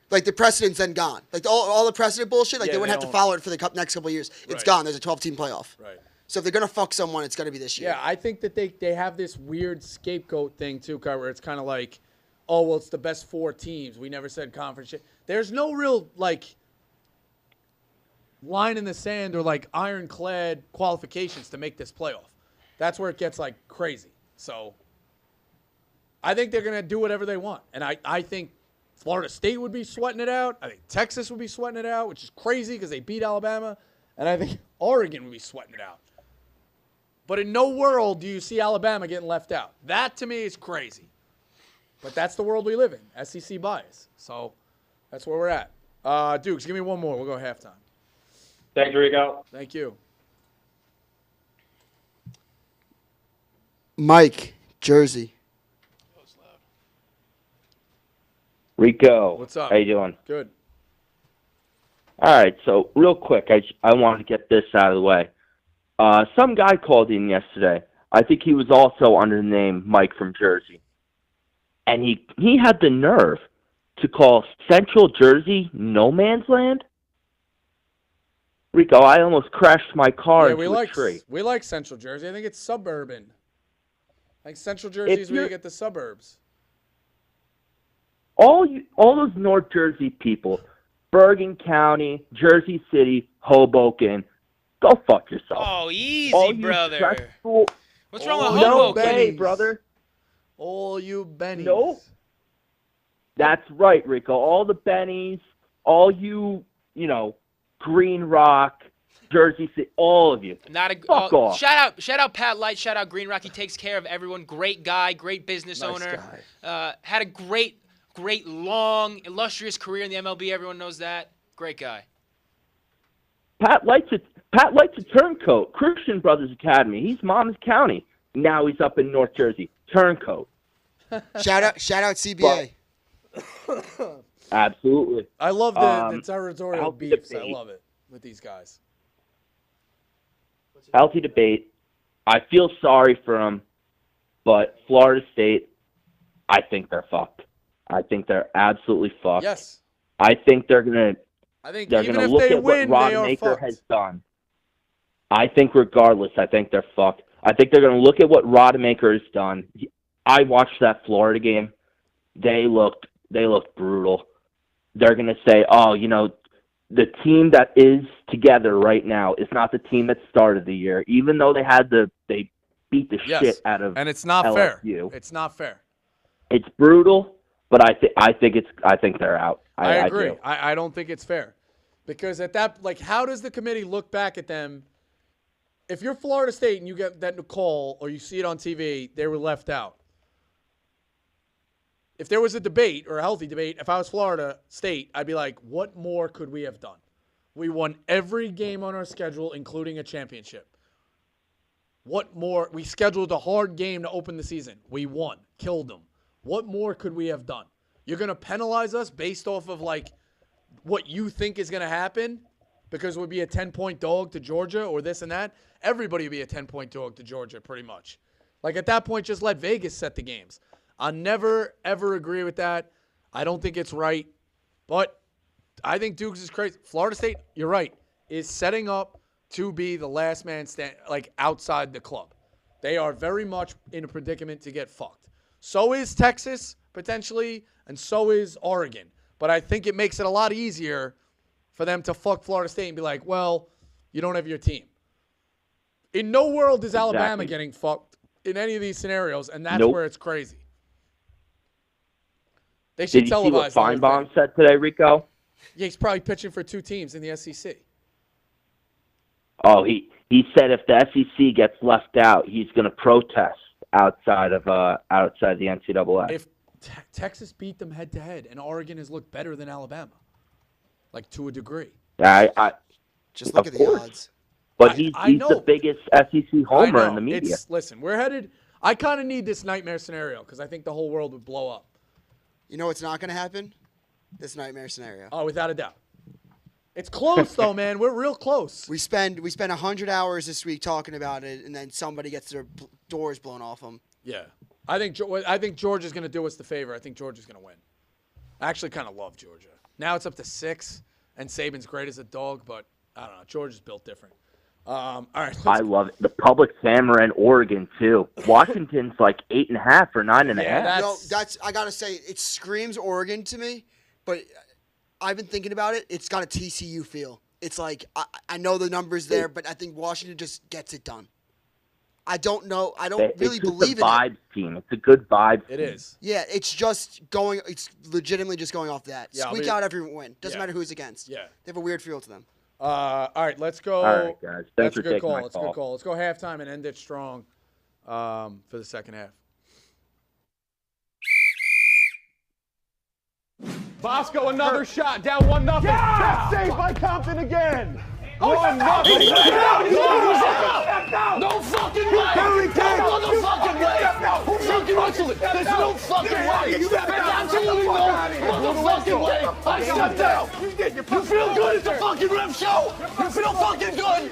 Speaker 7: Like, the precedent's then gone. Like, all the precedent bullshit, like, they wouldn't have to follow it for the next couple of years. It's gone. There's a 12-team playoff.
Speaker 3: Right.
Speaker 7: So if they're going to fuck someone, it's going to be this year.
Speaker 3: Yeah, I think that they have this weird scapegoat thing, too, where it's kind of like, oh, well, it's the best 4 teams. We never said conference shit. There's no real, like, line in the sand or, like, ironclad qualifications to make this playoff. That's where it gets, like, crazy. So I think they're going to do whatever they want. And I think Florida State would be sweating it out. I think Texas would be sweating it out, which is crazy because they beat Alabama. And I think Oregon would be sweating it out. But in no world do you see Alabama getting left out. That, to me, is crazy. But that's the world we live in, SEC bias. So that's where we're at. Dukes, give me one more. We'll go halftime.
Speaker 9: Thanks, Rico.
Speaker 3: Thank you.
Speaker 7: Mike, Jersey.
Speaker 10: Rico.
Speaker 3: What's up?
Speaker 10: How you doing?
Speaker 3: Good.
Speaker 10: All right, so real quick, I wanted to get this out of the way. Some guy called in yesterday. I think he was also under the name Mike from Jersey. And he had the nerve to call Central Jersey no man's land? Rico, I almost crashed my car into a tree.
Speaker 3: We like Central Jersey. I think it's suburban. Like Central Jersey is where you get the suburbs.
Speaker 10: All those North Jersey people, Bergen County, Jersey City, Hoboken, go fuck yourself.
Speaker 8: Oh, easy,
Speaker 10: all you
Speaker 8: brother.
Speaker 10: stressful,
Speaker 8: What's wrong with
Speaker 10: no
Speaker 8: Hoboken?
Speaker 10: way, brother.
Speaker 3: All you Bennies.
Speaker 10: Nope. That's right, Rico. All the Bennies, all you, Green Rock, Jersey City, all of you. Fuck off.
Speaker 8: Shout out Pat Light. Shout out Green Rock. He takes care of everyone. Great guy. Great business owner. Had a great, long, illustrious career in the MLB. Everyone knows that. Great guy.
Speaker 10: Pat Light's a turncoat. Christian Brothers Academy. He's Monmouth County. Now he's up in North Jersey. Turncoat.
Speaker 7: Shout out CBA.
Speaker 10: Absolutely.
Speaker 3: I love the territorial beefs.
Speaker 10: Debate.
Speaker 3: I love it with these guys.
Speaker 10: Healthy debate. I feel sorry for them, but Florida State, I think they're fucked. I think they're absolutely fucked.
Speaker 3: Yes.
Speaker 10: I think they're gonna look at what
Speaker 3: win,
Speaker 10: Rodemaker has done. I think regardless, I think they're fucked. I think they're gonna look at what Rodemaker has done. I watched that Florida game. They looked brutal. They're gonna say, oh, the team that is together right now is not the team that started the year, even though they beat the shit out of
Speaker 3: and it's not
Speaker 10: LSU.
Speaker 3: fair. It's not fair.
Speaker 10: It's brutal, but I think they're out.
Speaker 3: I agree.
Speaker 10: do.
Speaker 3: I don't think it's fair because at that, how does the committee look back at them? If you're Florida State and you get that call or you see it on TV, they were left out. If there was a debate or a healthy debate, if I was Florida State, I'd be like, what more could we have done? We won every game on our schedule, including a championship. What more? We scheduled a hard game to open the season. We won. Killed them. What more could we have done? You're going to penalize us based off of, what you think is going to happen because we'd be a 10-point dog to Georgia or this and that? Everybody would be a 10-point dog to Georgia pretty much. At that point, just let Vegas set the games. I'll never, ever agree with that. I don't think it's right. But I think Dukes is crazy. Florida State, you're right, is setting up to be the last man outside the club. They are very much in a predicament to get fucked. So is Texas, potentially, and so is Oregon. But I think it makes it a lot easier for them to fuck Florida State and be like, well, you don't have your team. In no world is Alabama getting fucked in any of these scenarios, and that's where it's crazy. They should
Speaker 10: Did you see
Speaker 3: televise
Speaker 10: what Feinbaum said today, Rico?
Speaker 3: Yeah, he's probably pitching for 2 teams in the SEC.
Speaker 10: Oh, he said if the SEC gets left out, he's going to protest outside the NCAA.
Speaker 3: If Texas beat them head-to-head, and Oregon has looked better than Alabama, to a degree.
Speaker 7: Just look at the odds.
Speaker 10: But he's the biggest SEC homer in the media.
Speaker 3: Listen, we're headed. I kind of need this nightmare scenario because I think the whole world would blow up.
Speaker 7: You know what's not going to happen? This nightmare scenario.
Speaker 3: Oh, without a doubt. It's close though, man. We're real close.
Speaker 7: We spend 100 hours this week talking about it, and then somebody gets their doors blown off them.
Speaker 3: Yeah, I think George is going to do us the favor. I think George is going to win. I actually kind of love Georgia. Now it's up to 6, and Saban's great as a dog, but I don't know. George is built different. All right.
Speaker 10: I love it. The public hammer in Oregon too. Washington's like 8.5 or 9.5.
Speaker 3: Yeah,
Speaker 7: I gotta say, it screams Oregon to me, but I've been thinking about it. It's got a TCU feel. It's like I know the numbers there, but I think Washington just gets it done. I don't know. I don't really believe in it.
Speaker 10: It's a vibes team. It's a good vibe.
Speaker 3: It is.
Speaker 7: Yeah, it's just going. It's legitimately just going off that.
Speaker 3: Yeah,
Speaker 7: Squeak out every win. Doesn't matter who it's against.
Speaker 3: Yeah.
Speaker 7: They have a weird feel to them.
Speaker 3: All right, let's go.
Speaker 10: All right, guys. Thanks
Speaker 3: That's
Speaker 10: for
Speaker 3: a good
Speaker 10: taking
Speaker 3: call.
Speaker 10: my
Speaker 3: That's a
Speaker 10: call.
Speaker 3: good call. Let's go halftime and end it strong for the second half.
Speaker 5: Bosco, another shot, down 1-0. Yeah! Saved by Compton again. 1-0.
Speaker 4: No fucking way! No motherfucking way! Who fucking whistled it? There's no fucking way! There's absolutely no motherfucking way! I stepped out! You feel good at the fucking ref show? You feel fucking good?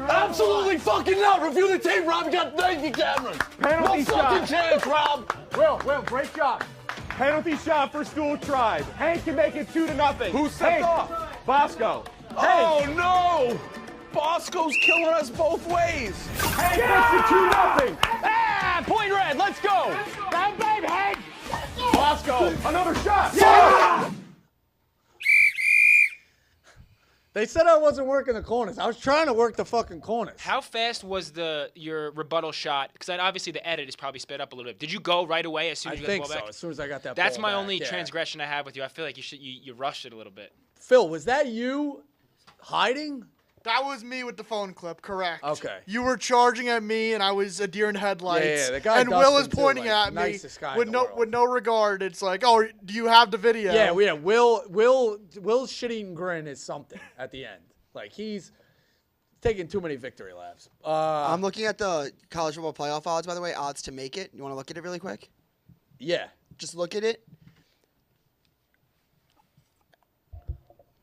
Speaker 4: Absolutely fucking not! Review the tape, Rob. You got 90 cameras. No fucking chance, Rob!
Speaker 5: Will, great job. Penalty shot for Stool Tribe. Hank can make it 2-0. Who stepped off? Bosco.
Speaker 2: Oh, no! Bosco's killing us both ways.
Speaker 5: Hank makes it 2-0. Ah, point red. Let's go. Bang, bang, Hank. Bosco, another shot. Yeah!
Speaker 3: They said I wasn't working the corners. I was trying to work the fucking corners.
Speaker 8: How fast was your rebuttal shot? Because obviously the edit is probably sped up a little bit. Did you go right away as soon as you got the ball back?
Speaker 3: As soon as I got that
Speaker 8: That's
Speaker 3: ball
Speaker 8: my
Speaker 3: back,
Speaker 8: only
Speaker 3: yeah.
Speaker 8: transgression I have with you. I feel like you rushed it a little bit.
Speaker 3: Phil, was that you hiding?
Speaker 2: That was me with the phone clip, correct.
Speaker 3: Okay.
Speaker 2: You were charging at me, and I was a deer in headlights.
Speaker 3: Yeah, the guy
Speaker 2: and Will is
Speaker 3: Dustin, too,
Speaker 2: pointing
Speaker 3: like,
Speaker 2: at me
Speaker 3: nicest guy
Speaker 2: with
Speaker 3: in the world.
Speaker 2: with no regard. It's like, oh, do you have the video?
Speaker 3: Yeah. Will's shit-eating grin is something at the end. Like, he's taking too many victory laps.
Speaker 7: I'm looking at the college football playoff odds, by the way. Odds to make it. You want to look at it really quick?
Speaker 3: Yeah.
Speaker 7: Just look at it.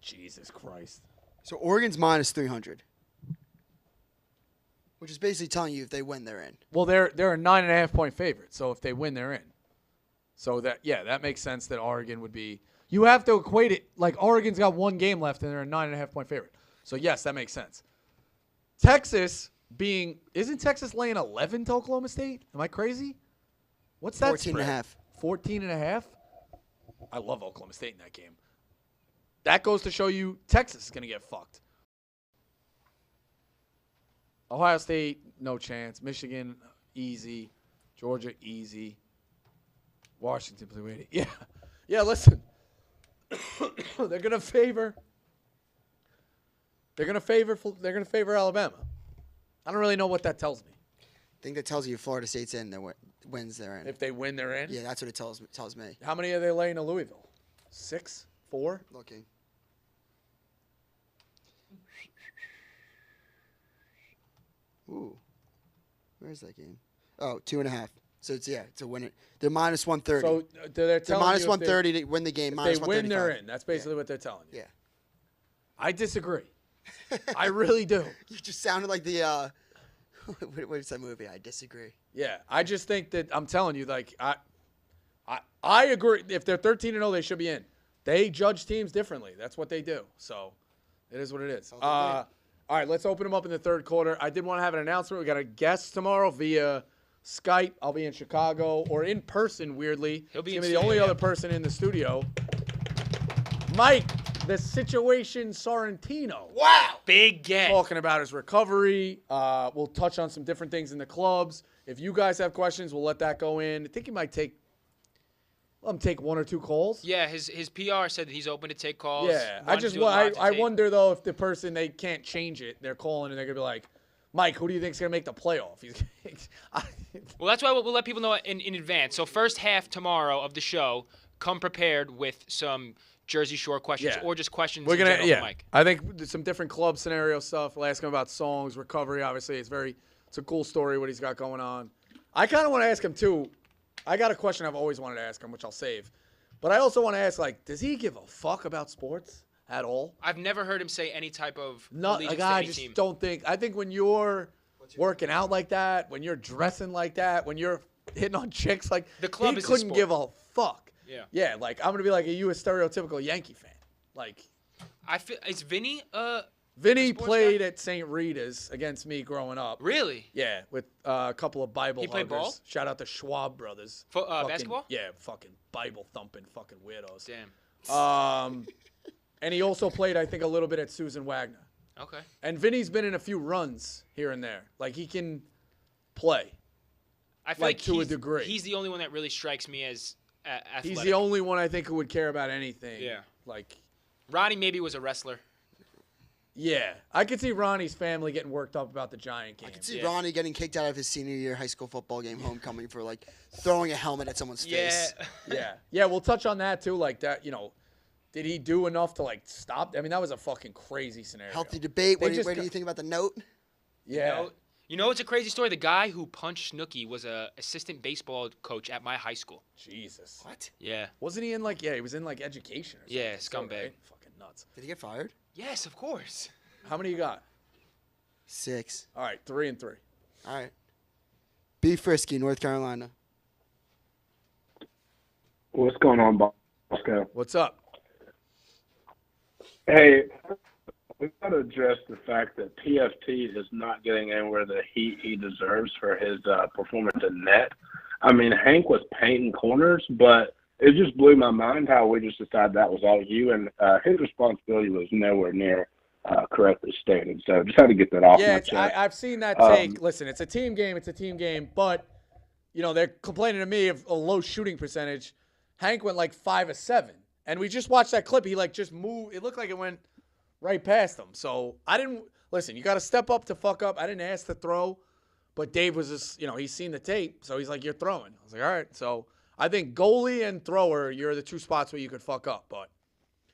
Speaker 3: Jesus Christ.
Speaker 7: So Oregon's minus 300, which is basically telling you if they win, they're in.
Speaker 3: Well, they're a 9.5-point favorite, so if they win, they're in. So that makes sense that Oregon would be. You have to equate it like Oregon's got one game left and they're a 9.5-point favorite. So yes, that makes sense. Texas isn't Texas laying 11 to Oklahoma State? Am I crazy? What's that
Speaker 7: 14.5.
Speaker 3: 14.5? I love Oklahoma State in that game. That goes to show you Texas is going to get fucked. Ohio State, no chance. Michigan, easy. Georgia, easy. Washington, play waiting. Yeah. Yeah, listen. They're going to favor Alabama. I don't really know what that tells me.
Speaker 7: I think that tells you if Florida State's in, then wins, they're in.
Speaker 3: If they win, they're in?
Speaker 7: Yeah, that's what it tells me.
Speaker 3: How many are they laying to Louisville? 6? 4?
Speaker 7: Looking. Ooh. Where's that game? Oh, 2.5. So it's a winner. They're minus 130.
Speaker 3: So they're telling
Speaker 7: minus
Speaker 3: you
Speaker 7: 130 to win the game. Minus
Speaker 3: if they win,
Speaker 7: 135.
Speaker 3: they're in. That's basically what they're telling you.
Speaker 7: Yeah.
Speaker 3: I disagree. I really do.
Speaker 7: You just sounded like the what is that movie? I disagree.
Speaker 3: Yeah, I just think that I'm telling you, like I agree. If they're 13-0, they should be in. They judge teams differently. That's what they do. So it is what it is. All right, let's open them up in the third quarter. I did want to have an announcement. We got a guest tomorrow via Skype. I'll be in Chicago or in person. Weirdly,
Speaker 8: He'll be
Speaker 3: he's
Speaker 8: in
Speaker 3: gonna be the only
Speaker 8: studio.
Speaker 3: other person in the studio. Mike, the Situation Sorrentino.
Speaker 8: Wow. Big get.
Speaker 3: Talking about his recovery. We'll touch on some different things in the clubs. If you guys have questions, we'll let that go in. I think he might take 1 or 2 calls.
Speaker 8: Yeah, his PR said that he's open to take calls.
Speaker 3: Yeah,
Speaker 8: Wanted to do a live to
Speaker 3: I
Speaker 8: tape.
Speaker 3: wonder though if the person they can't change it, they're calling and they're gonna be like, Mike, who do you think's gonna make the playoff?
Speaker 8: Well, that's why we'll let people know in advance. So first half tomorrow of the show, come prepared with some Jersey Shore questions or just questions
Speaker 3: We're gonna
Speaker 8: in general for Mike.
Speaker 3: I think some different club scenario stuff. We'll ask him about songs, recovery. Obviously, it's a cool story what he's got going on. I kind of want to ask him, too. I got a question I've always wanted to ask him, which I'll save. But I also want to ask, like, does he give a fuck about sports at all?
Speaker 8: I've never heard him say any type of
Speaker 3: No,
Speaker 8: allegiance
Speaker 3: like,
Speaker 8: to
Speaker 3: I
Speaker 8: any
Speaker 3: just
Speaker 8: team.
Speaker 3: don't think. I think when you're working out like that, when you're dressing like that, when you're hitting on chicks, like,
Speaker 8: The club
Speaker 3: he
Speaker 8: is his
Speaker 3: couldn't
Speaker 8: sport.
Speaker 3: give a fuck.
Speaker 8: Yeah.
Speaker 3: Yeah, like, I'm going to be like, are you a stereotypical Yankee fan? Like,
Speaker 8: I feel is Vinny
Speaker 3: Vinny
Speaker 8: sports
Speaker 3: played
Speaker 8: guy?
Speaker 3: at St. Rita's against me growing up.
Speaker 8: Really?
Speaker 3: Yeah, with a couple of Bible
Speaker 8: He played
Speaker 3: huggers.
Speaker 8: ball?
Speaker 3: Shout out to Schwab brothers.
Speaker 8: Basketball?
Speaker 3: Yeah, fucking Bible thumping fucking weirdos.
Speaker 8: Damn.
Speaker 3: And he also played, I think, a little bit at Susan Wagner.
Speaker 8: Okay.
Speaker 3: And Vinny's been in a few runs here and there. Like, he can play.
Speaker 8: I feel
Speaker 3: Like, to a degree.
Speaker 8: He's the only one that really strikes me as athletic.
Speaker 3: He's the only one I think who would care about anything.
Speaker 8: Yeah.
Speaker 3: Like,
Speaker 8: Ronnie maybe was a wrestler.
Speaker 3: yeah. I could see Ronnie's family getting worked up about the Giant game.
Speaker 7: I can see Ronnie getting kicked out of his senior year high school football game homecoming for, like, throwing a helmet at someone's face.
Speaker 3: Yeah. Yeah, we'll touch on that, too. Like, that, you know, did he do enough to, like, stop? I mean, that was a fucking crazy scenario.
Speaker 7: Healthy debate.
Speaker 3: They
Speaker 7: What do
Speaker 3: just
Speaker 7: you think about the note?
Speaker 3: Yeah.
Speaker 8: You know, it's a crazy story. The guy who punched Snooki was a assistant baseball coach at my high school.
Speaker 3: Jesus.
Speaker 7: What?
Speaker 8: Yeah.
Speaker 3: Wasn't he in, like, he was in, like, education or something.
Speaker 8: Yeah,
Speaker 3: too,
Speaker 8: scumbag.
Speaker 3: right? Fucking nuts.
Speaker 7: Did he get fired?
Speaker 8: Yes, of course.
Speaker 3: How many you got?
Speaker 7: 6.
Speaker 3: All right, 3 and 3.
Speaker 7: All right. Be Frisky, North Carolina.
Speaker 11: What's going on, Bosco?
Speaker 3: What's up?
Speaker 11: Hey, we've got to address the fact that PFT is not getting anywhere the heat he deserves for his performance in net. I mean, Hank was painting corners, but it just blew my mind how we just decided that was all you, and his responsibility was nowhere near correctly stated. So just had to get that off my chest.
Speaker 3: I've seen that take. Listen, it's a team game, but, you know, they're complaining to me of a low shooting percentage. Hank went like 5 of 7. And we just watched that clip. He, like, just moved. It looked like it went right past him. So I didn't – listen, you got to step up to fuck up. I didn't ask to throw. But Dave was just – you know, he's seen the tape. So he's like, you're throwing. I was like, all right. So I think goalie and thrower, you're the two spots where you could fuck up. But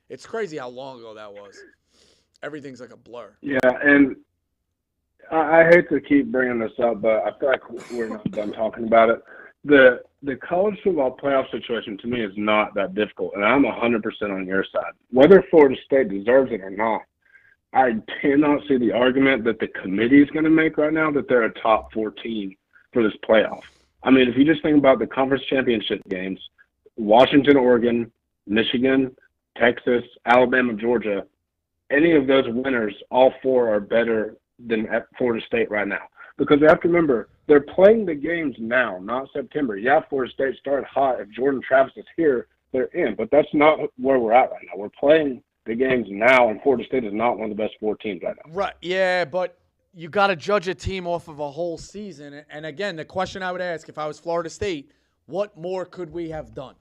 Speaker 3: it's crazy how long ago that was. Everything's like a blur.
Speaker 11: Yeah, and I hate to keep bringing this up, but I feel like we're not done talking about it. The college football playoff situation to me is not that difficult, and I'm 100% on your side. Whether Florida State deserves it or not, I cannot see the argument that the committee is going to make right now that they're a top 14 for this playoff. I mean, if you just think about the conference championship games, Washington, Oregon, Michigan, Texas, Alabama, Georgia, any of those winners, all 4 are better than at Florida State right now. Because you have to remember, they're playing the games now, not September. Yeah, Florida State started hot. If Jordan Travis is here, they're in. But that's not where we're at right now. We're playing the games now, and Florida State is not one of the best 4 teams right now.
Speaker 3: Right. Yeah, but you got to judge a team off of a whole season. And, again, the question I would ask if I was Florida State, what more could we have done?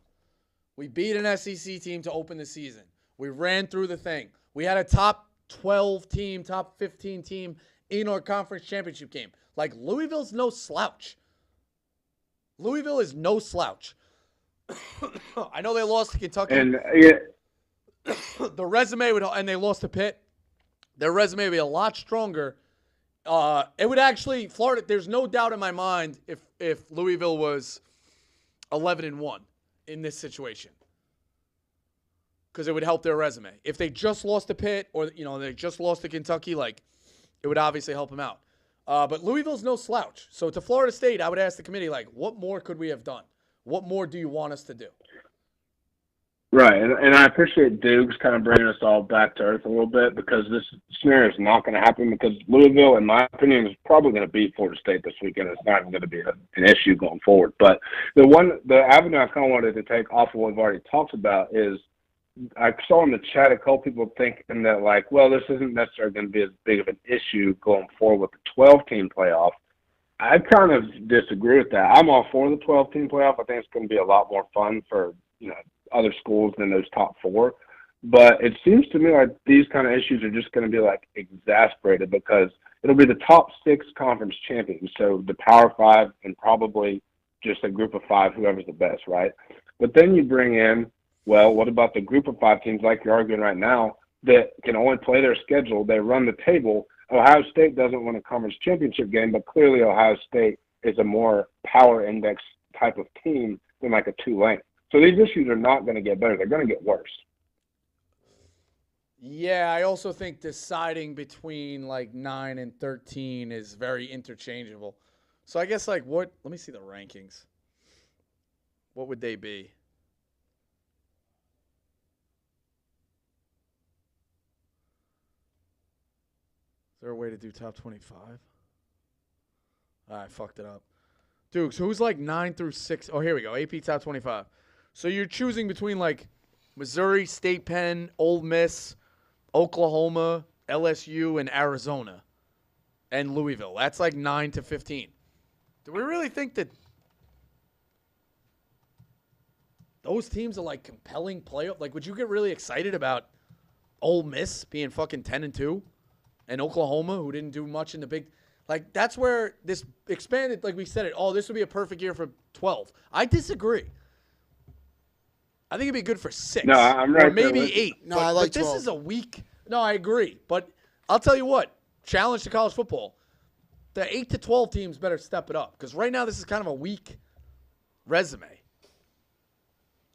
Speaker 3: We beat an SEC team to open the season. We ran through the thing. We had a top 12 team, top 15 team in our conference championship game. Like, Louisville's no slouch. Louisville is no slouch. I know they lost to Kentucky.
Speaker 11: And
Speaker 3: the resume would, and they lost to Pitt. Their resume would be a lot stronger. It would actually, Florida, there's no doubt in my mind if Louisville was 11-1 in this situation. Because it would help their resume. If they just lost to Pitt or, you know, they just lost to Kentucky, like, it would obviously help them out. But Louisville's no slouch. So to Florida State, I would ask the committee, like, what more could we have done? What more do you want us to do?
Speaker 11: Right, and I appreciate Dukes kind of bringing us all back to earth a little bit because this scenario is not going to happen because Louisville, in my opinion, is probably going to beat Florida State this weekend. It's not even going to be an issue going forward. But the avenue I kind of wanted to take off of what we've already talked about is I saw in the chat a couple people thinking that, like, well, this isn't necessarily going to be as big of an issue going forward with the 12-team playoff. I kind of disagree with that. I'm all for the 12-team playoff. I think it's going to be a lot more fun for, you know, other schools than those top 4. But it seems to me like these kind of issues are just going to be, like, exasperated because it'll be the top 6 conference champions, so the Power 5 and probably just a group of 5, whoever's the best, right? But then you bring in, well, what about the group of 5 teams like you're arguing right now that can only play their schedule? They run the table. Ohio State doesn't win a conference championship game, but clearly Ohio State is a more power index type of team than like a Tulane. So these issues are not going to get better. They're going to get worse.
Speaker 3: Yeah, I also think deciding between like 9 and 13 is very interchangeable. So I guess like what? Let me see the rankings. What would they be? Is there a way to do top 25? I fucked it up. Dukes, who's like 9 through 6? Oh, here we go. AP top 25. So you're choosing between like Missouri, State Penn, Ole Miss, Oklahoma, LSU, and Arizona, and Louisville. That's like 9 to 15. Do we really think that those teams are like compelling playoff? Like, would you get really excited about Ole Miss being fucking 10-2, and Oklahoma, who didn't do much in the Big? Like, that's where this expanded. Like we said it. Oh, this would be a perfect year for 12. I disagree. I think it'd be good for 6.
Speaker 11: No, I'm right.
Speaker 3: Or maybe 8.
Speaker 7: No, I like
Speaker 3: but this
Speaker 7: 12.
Speaker 3: is a weak. No, I agree. But I'll tell you what. Challenge to college football. The 8 to 12 teams better step it up. Because right now this is kind of a weak resume.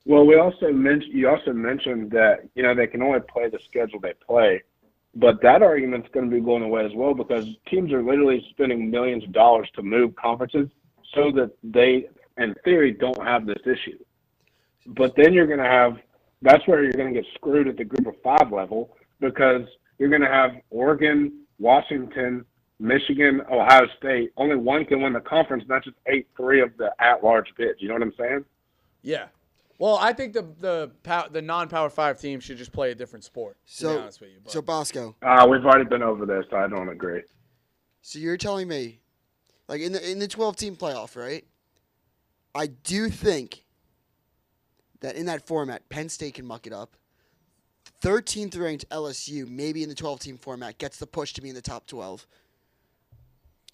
Speaker 11: Well, you also mentioned that, they can only play the schedule they play. But that argument's going to be going away as well because teams are literally spending millions of dollars to move conferences so that they, in theory, don't have this issue. But then you're going to have – that's where you're going to get screwed at the Group of 5 level because you're going to have Oregon, Washington, Michigan, Ohio State. Only one can win the conference, and that's just 8-3 of the at-large bids. You know what I'm saying?
Speaker 3: Yeah. Well, I think the non-Power 5 teams should just play a different sport, to be honest with you.
Speaker 7: So, Bosco.
Speaker 11: We've already been over this, so I don't agree.
Speaker 7: So you're telling me, like in the 12-team playoff, right? I do think that in that format, Penn State can muck it up. 13th ranked LSU, maybe in the 12-team format, gets the push to be in the top 12.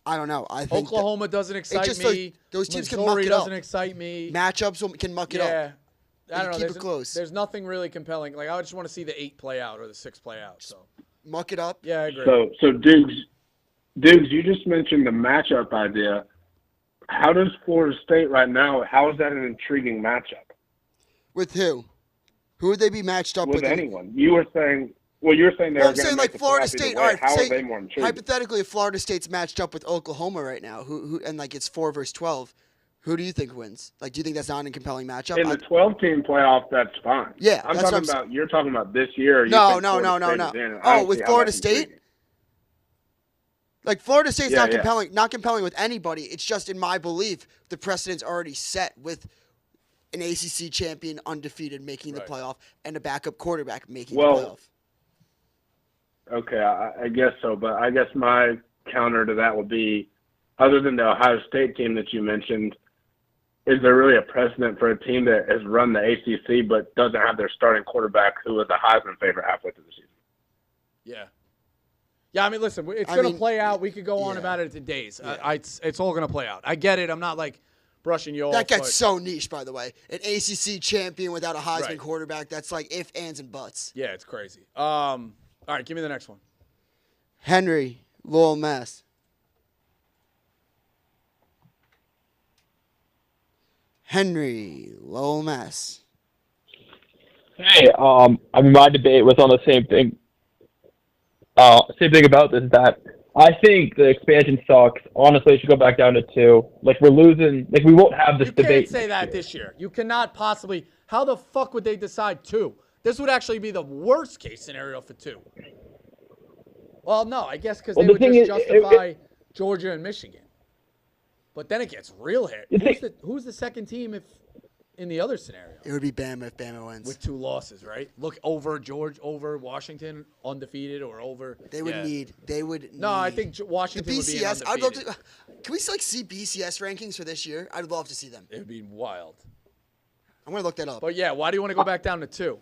Speaker 7: I don't know. I think
Speaker 3: Oklahoma doesn't excite me.
Speaker 7: Those teams
Speaker 3: Missouri
Speaker 7: can muck it up.
Speaker 3: doesn't excite me.
Speaker 7: Matchups can muck it up.
Speaker 3: Yeah. I don't know.
Speaker 7: Keep it close.
Speaker 3: There's nothing really compelling. Like, I just want to see the 8 play out or the 6 play out. So
Speaker 7: muck it up.
Speaker 3: Yeah, I agree.
Speaker 11: So Dukes, you just mentioned the matchup idea. How does Florida State right now? How is that an intriguing matchup?
Speaker 7: With who? Who would they be matched up with?
Speaker 11: With anyone. You were saying. Well, you're saying they're going to
Speaker 7: like Florida State. All right,
Speaker 11: how are they more intriguing?
Speaker 7: Hypothetically, if Florida State's matched up with Oklahoma right now, who and like it's 4 versus 12, who do you think wins? Like, do you think that's not a compelling matchup?
Speaker 11: In the 12-team playoff, that's fine.
Speaker 7: Yeah,
Speaker 11: I'm talking about. You're talking about this year.
Speaker 7: No. Oh, with Florida State. Like Florida State's not compelling. Not compelling with anybody. It's just in my belief, the precedent's already set with an ACC champion undefeated making the playoff and a backup quarterback making the playoff.
Speaker 11: Okay, I guess so. But I guess my counter to that would be, other than the Ohio State team that you mentioned, is there really a precedent for a team that has run the ACC but doesn't have their starting quarterback who was a Heisman favorite halfway through the season?
Speaker 3: Yeah. Yeah, I mean, listen, it's going to play out. We could go on about it for days.
Speaker 7: Yeah.
Speaker 3: It's all going to play out. I get it. I'm not, like, brushing you off.
Speaker 7: That gets so niche, by the way. An ACC champion without a Heisman quarterback, that's like ifs, ands, and buts.
Speaker 3: Yeah, it's crazy. All right, give me the next one.
Speaker 7: Henry, Lowell, Mass. Henry, Lowell, Mass.
Speaker 9: Hey, I mean, my debate was on the same thing. Same thing about this, that I think the expansion sucks. Honestly, it should go back down to 2. Like, we're losing. Like, we won't have this debate.
Speaker 3: You can't say that this year. You cannot possibly. How the fuck would they decide 2? This would actually be the worst case scenario for 2. Well, no, I guess because they would just justify Georgia and Michigan. But then it gets real here. Who's the second team if in the other scenario?
Speaker 7: It would be Bama if Bama wins.
Speaker 3: With 2 losses, right? Look, over Washington, undefeated, or over.
Speaker 7: They would need.
Speaker 3: No, I think Washington
Speaker 7: the
Speaker 3: would be
Speaker 7: BCS.
Speaker 3: undefeated.
Speaker 7: I'd love to. Can we see BCS rankings for this year? I'd love to see them.
Speaker 3: It would be wild.
Speaker 7: I'm going to look that up.
Speaker 3: But yeah, why do you want to go back down to 2?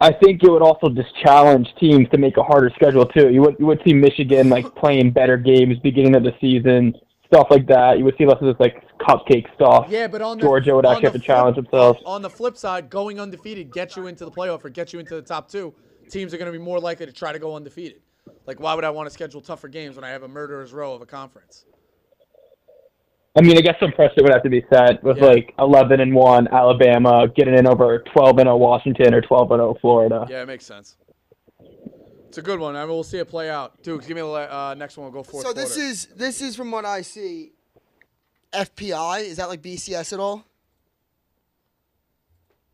Speaker 9: I think it would also just challenge teams to make a harder schedule too. You would see Michigan like playing better games beginning of the season, stuff like that. You would see less of this like cupcake stuff.
Speaker 3: Yeah, but on
Speaker 9: Georgia would actually have to challenge themselves.
Speaker 3: On the flip side, going undefeated gets you into the playoff or gets you into the top 2. Teams are going to be more likely to try to go undefeated. Like, why would I want to schedule tougher games when I have a murderer's row of a conference?
Speaker 9: I mean, I guess some pressure would have to be set with like 11-1 Alabama getting in over 12-0 Washington or 12-0 Florida.
Speaker 3: Yeah, it makes sense. It's a good one. I mean, we'll see it play out. Dude, give me the next one. We'll go fourth
Speaker 7: So
Speaker 3: quarter.
Speaker 7: this is from what I see. FPI, is that like BCS at all?